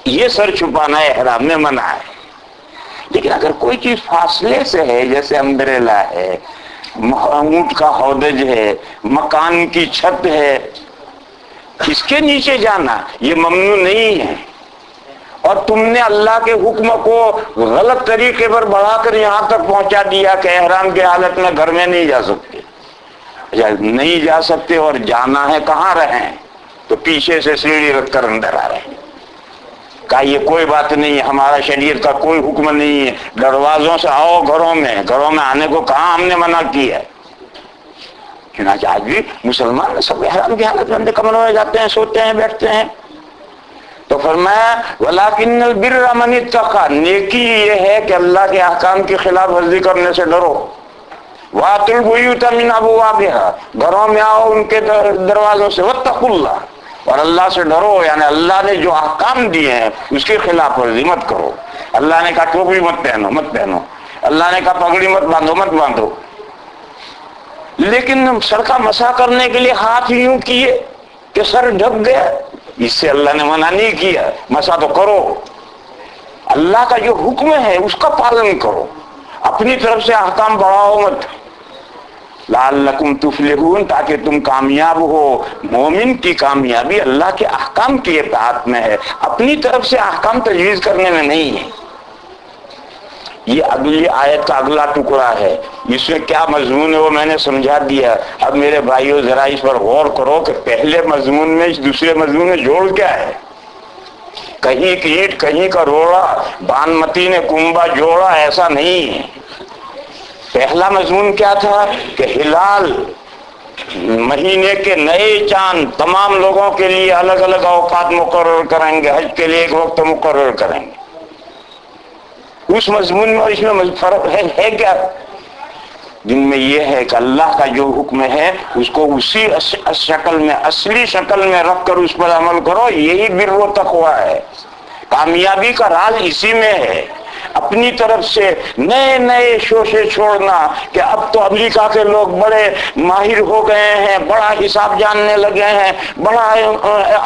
یہ سر چھپانا احرام میں منع ہے. لیکن اگر کوئی چیز فاصلے سے ہے، جیسے امبریلا ہے، اونٹ کا ہودج ہے، مکان کی چھت ہے، اس کے نیچے جانا یہ ممنوع نہیں ہے. اور تم نے اللہ کے حکم کو غلط طریقے پر بڑھا کر یہاں تک پہنچا دیا کہ احرام کی حالت میں گھر میں نہیں جا سکتے. نہیں جا سکتے اور جانا ہے کہاں رہیں؟ تو پیچھے سے سیڑھی رکھ کر اندر آ رہے ہیں. کہا یہ کوئی بات نہیں ہے، ہمارا شریعت کا کوئی حکم نہیں ہے، دروازوں سے آؤ گھروں میں آنے کو کہاں ہم نے منع کیا ہے. چنانچہ آج بھی مسلمان سب احرام کی حالت میں کمروں میں جاتے ہیں، سوتے ہیں، بیٹھتے ہیں. تو فرمایا وَلَٰكِنَّ الْبِرَّ مَنِ اتَّقَىٰ، نیکی یہ ہے کہ اللہ کے احکام کی خلاف ورزی کرنے سے ڈرو. وَأْتُوا الْبُيُوتَ مِنْ أَبْوَابِهَا، گھروں میں آؤ ان کے دروازوں سے. وَاتَّقُوا اللَّهَ، اور اللہ سے ڈرو، یعنی اللہ نے جو احکام دیے ہیں اس کی خلاف ورزی مت کرو. اللہ نے کہا ٹوپی مت پہنو، اللہ نے کہا پگڑی مت باندھو. لیکن سر کا مسح کرنے کے لیے ہاتھ یوں کیے کہ سر ڈھک گیا، اس سے اللہ نے منع نہیں کیا. مسح تو کرو، اللہ کا جو حکم ہے اس کا پالن کرو، اپنی طرف سے احکام بڑھاؤ مت. لعلکم تفلحون، تاکہ تم کامیاب ہو. مومن کی کامیابی اللہ کے احکام کی اطاعت میں ہے، اپنی طرف سے احکام تجویز کرنے میں نہیں ہے. یہ اگلی آیت کا اگلا ٹکڑا ہے، اس میں کیا مضمون ہے وہ میں نے سمجھا دیا. اب میرے بھائیو ذرا اس پر غور کرو کہ پہلے مضمون میں اس دوسرے مضمون میں جوڑ کیا ہے. کہیں کی اینٹ کہیں کا روڑا، بانمتی نے کنبا جوڑا، ایسا نہیں ہے. پہلا مضمون کیا تھا کہ ہلال مہینے کے نئے چاند تمام لوگوں کے لیے الگ الگ اوقات مقرر کریں گے، حج کے لیے ایک وقت مقرر کریں گے. اس مضمون میں اور اس میں فرق ہے کیا؟ جن میں یہ ہے کہ اللہ کا جو حکم ہے اس کو اسی شکل میں، اصلی شکل میں رکھ کر اس پر عمل کرو. یہی بر و تقویٰ ہے. کامیابی کا راز اسی میں ہے. اپنی طرف سے نئے شوشے چھوڑنا کہ اب تو امریکہ کے لوگ بڑے ماہر ہو گئے ہیں، بڑا حساب جاننے لگے ہیں، بڑا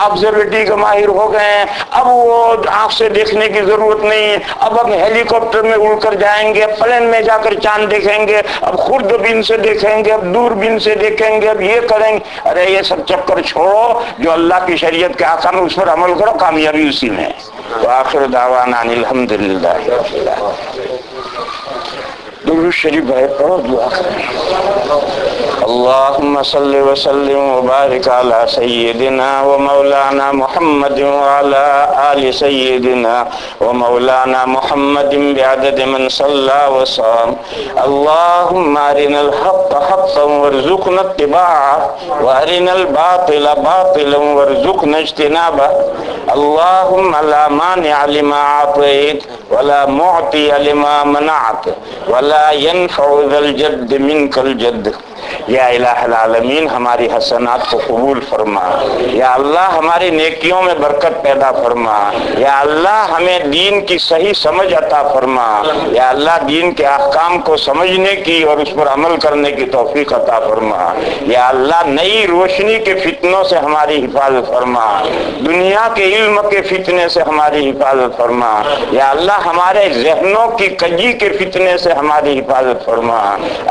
آبزرویٹری کے ماہر ہو گئے ہیں، اب وہ آنکھ سے دیکھنے کی ضرورت نہیں ہے، اب ہیلی کاپٹر میں اڑ کر جائیں گے، پلین میں جا کر چاند دیکھیں گے، اب خوردبین سے دیکھیں گے، اب دوربین سے دیکھیں گے، اب یہ کریں گے. ارے یہ سب چکر چھوڑو، جو اللہ کی شریعت کے احکام اس پر عمل کرو، کامیابی اسی میں. وآخر دعوانا ان الحمدللہ. درود شریف ہے، پڑھو، دعا کریں. اللہم صلی وسلم وبارک علی سیدنا و مولانا محمد وعلی آل سیدنا و مولانا محمد بعدد من صلی وصام. اللہم ارنا الحق حقا وارزقنا اتباعه وارنا الباطل باطلا وارزقنا اجتنابه. اللہم لا مانع لما اعطیت ولا معطی لما منعت ولا ينفع ذا الجد منك الجد. یا الہ العالمین ہماری حسنات کو قبول فرما. یا اللہ ہماری نیکیوں میں برکت پیدا فرما. یا اللہ ہمیں دین کی صحیح سمجھ عطا فرما. یا اللہ دین کے احکام کو سمجھنے کی اور اس پر عمل کرنے کی توفیق عطا فرما. یا اللہ نئی روشنی کے فتنوں سے ہماری حفاظت فرما. دنیا کے علم کے فتنے سے ہماری حفاظت فرما. یا اللہ ہمارے ذہنوں کی کجی کے فتنے سے ہماری حفاظت فرما.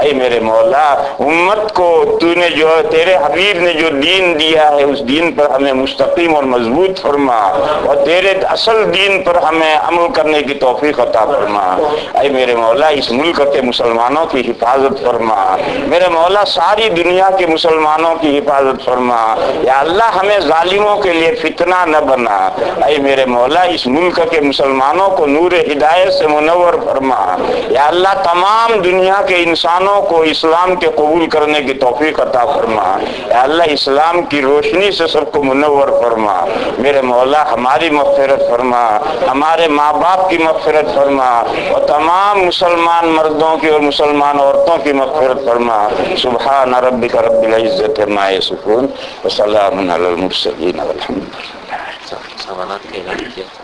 اے میرے مولا، امت کو تو نے جو تیرے حبیب نے جو دین دیا ہے اس دین پر ہمیں مستقیم اور مضبوط فرما، اور تیرے اصل دین پر ہمیں عمل کرنے کی توفیق عطا فرما. اے میرے مولا اس ملک کے مسلمانوں کی حفاظت فرما. میرے مولا ساری دنیا کے مسلمانوں کی حفاظت فرما. یا اللہ ہمیں ظالموں کے لیے فتنہ نہ بنا. اے میرے مولا اس ملک کے مسلمانوں کو نور ہدایت سے منور فرما. یا اللہ تمام دنیا کے انسانوں کو اسلام کے قبول کرنے کی توفیق عطا فرما۔ اے اللہ اسلام کی روشنی سے سب کو منور فرما۔ میرے مولا ہماری مغفرت فرما، ہمارے ماں باپ کی مغفرت فرما، اور تمام مسلمان مردوں کی اور مسلمان عورتوں کی مغفرت فرما۔ سبحان ربک رب العزت عما یصفون وسلام علی المرسلین والحمد للہ۔ سوالات کا اعلان کیا تھا۔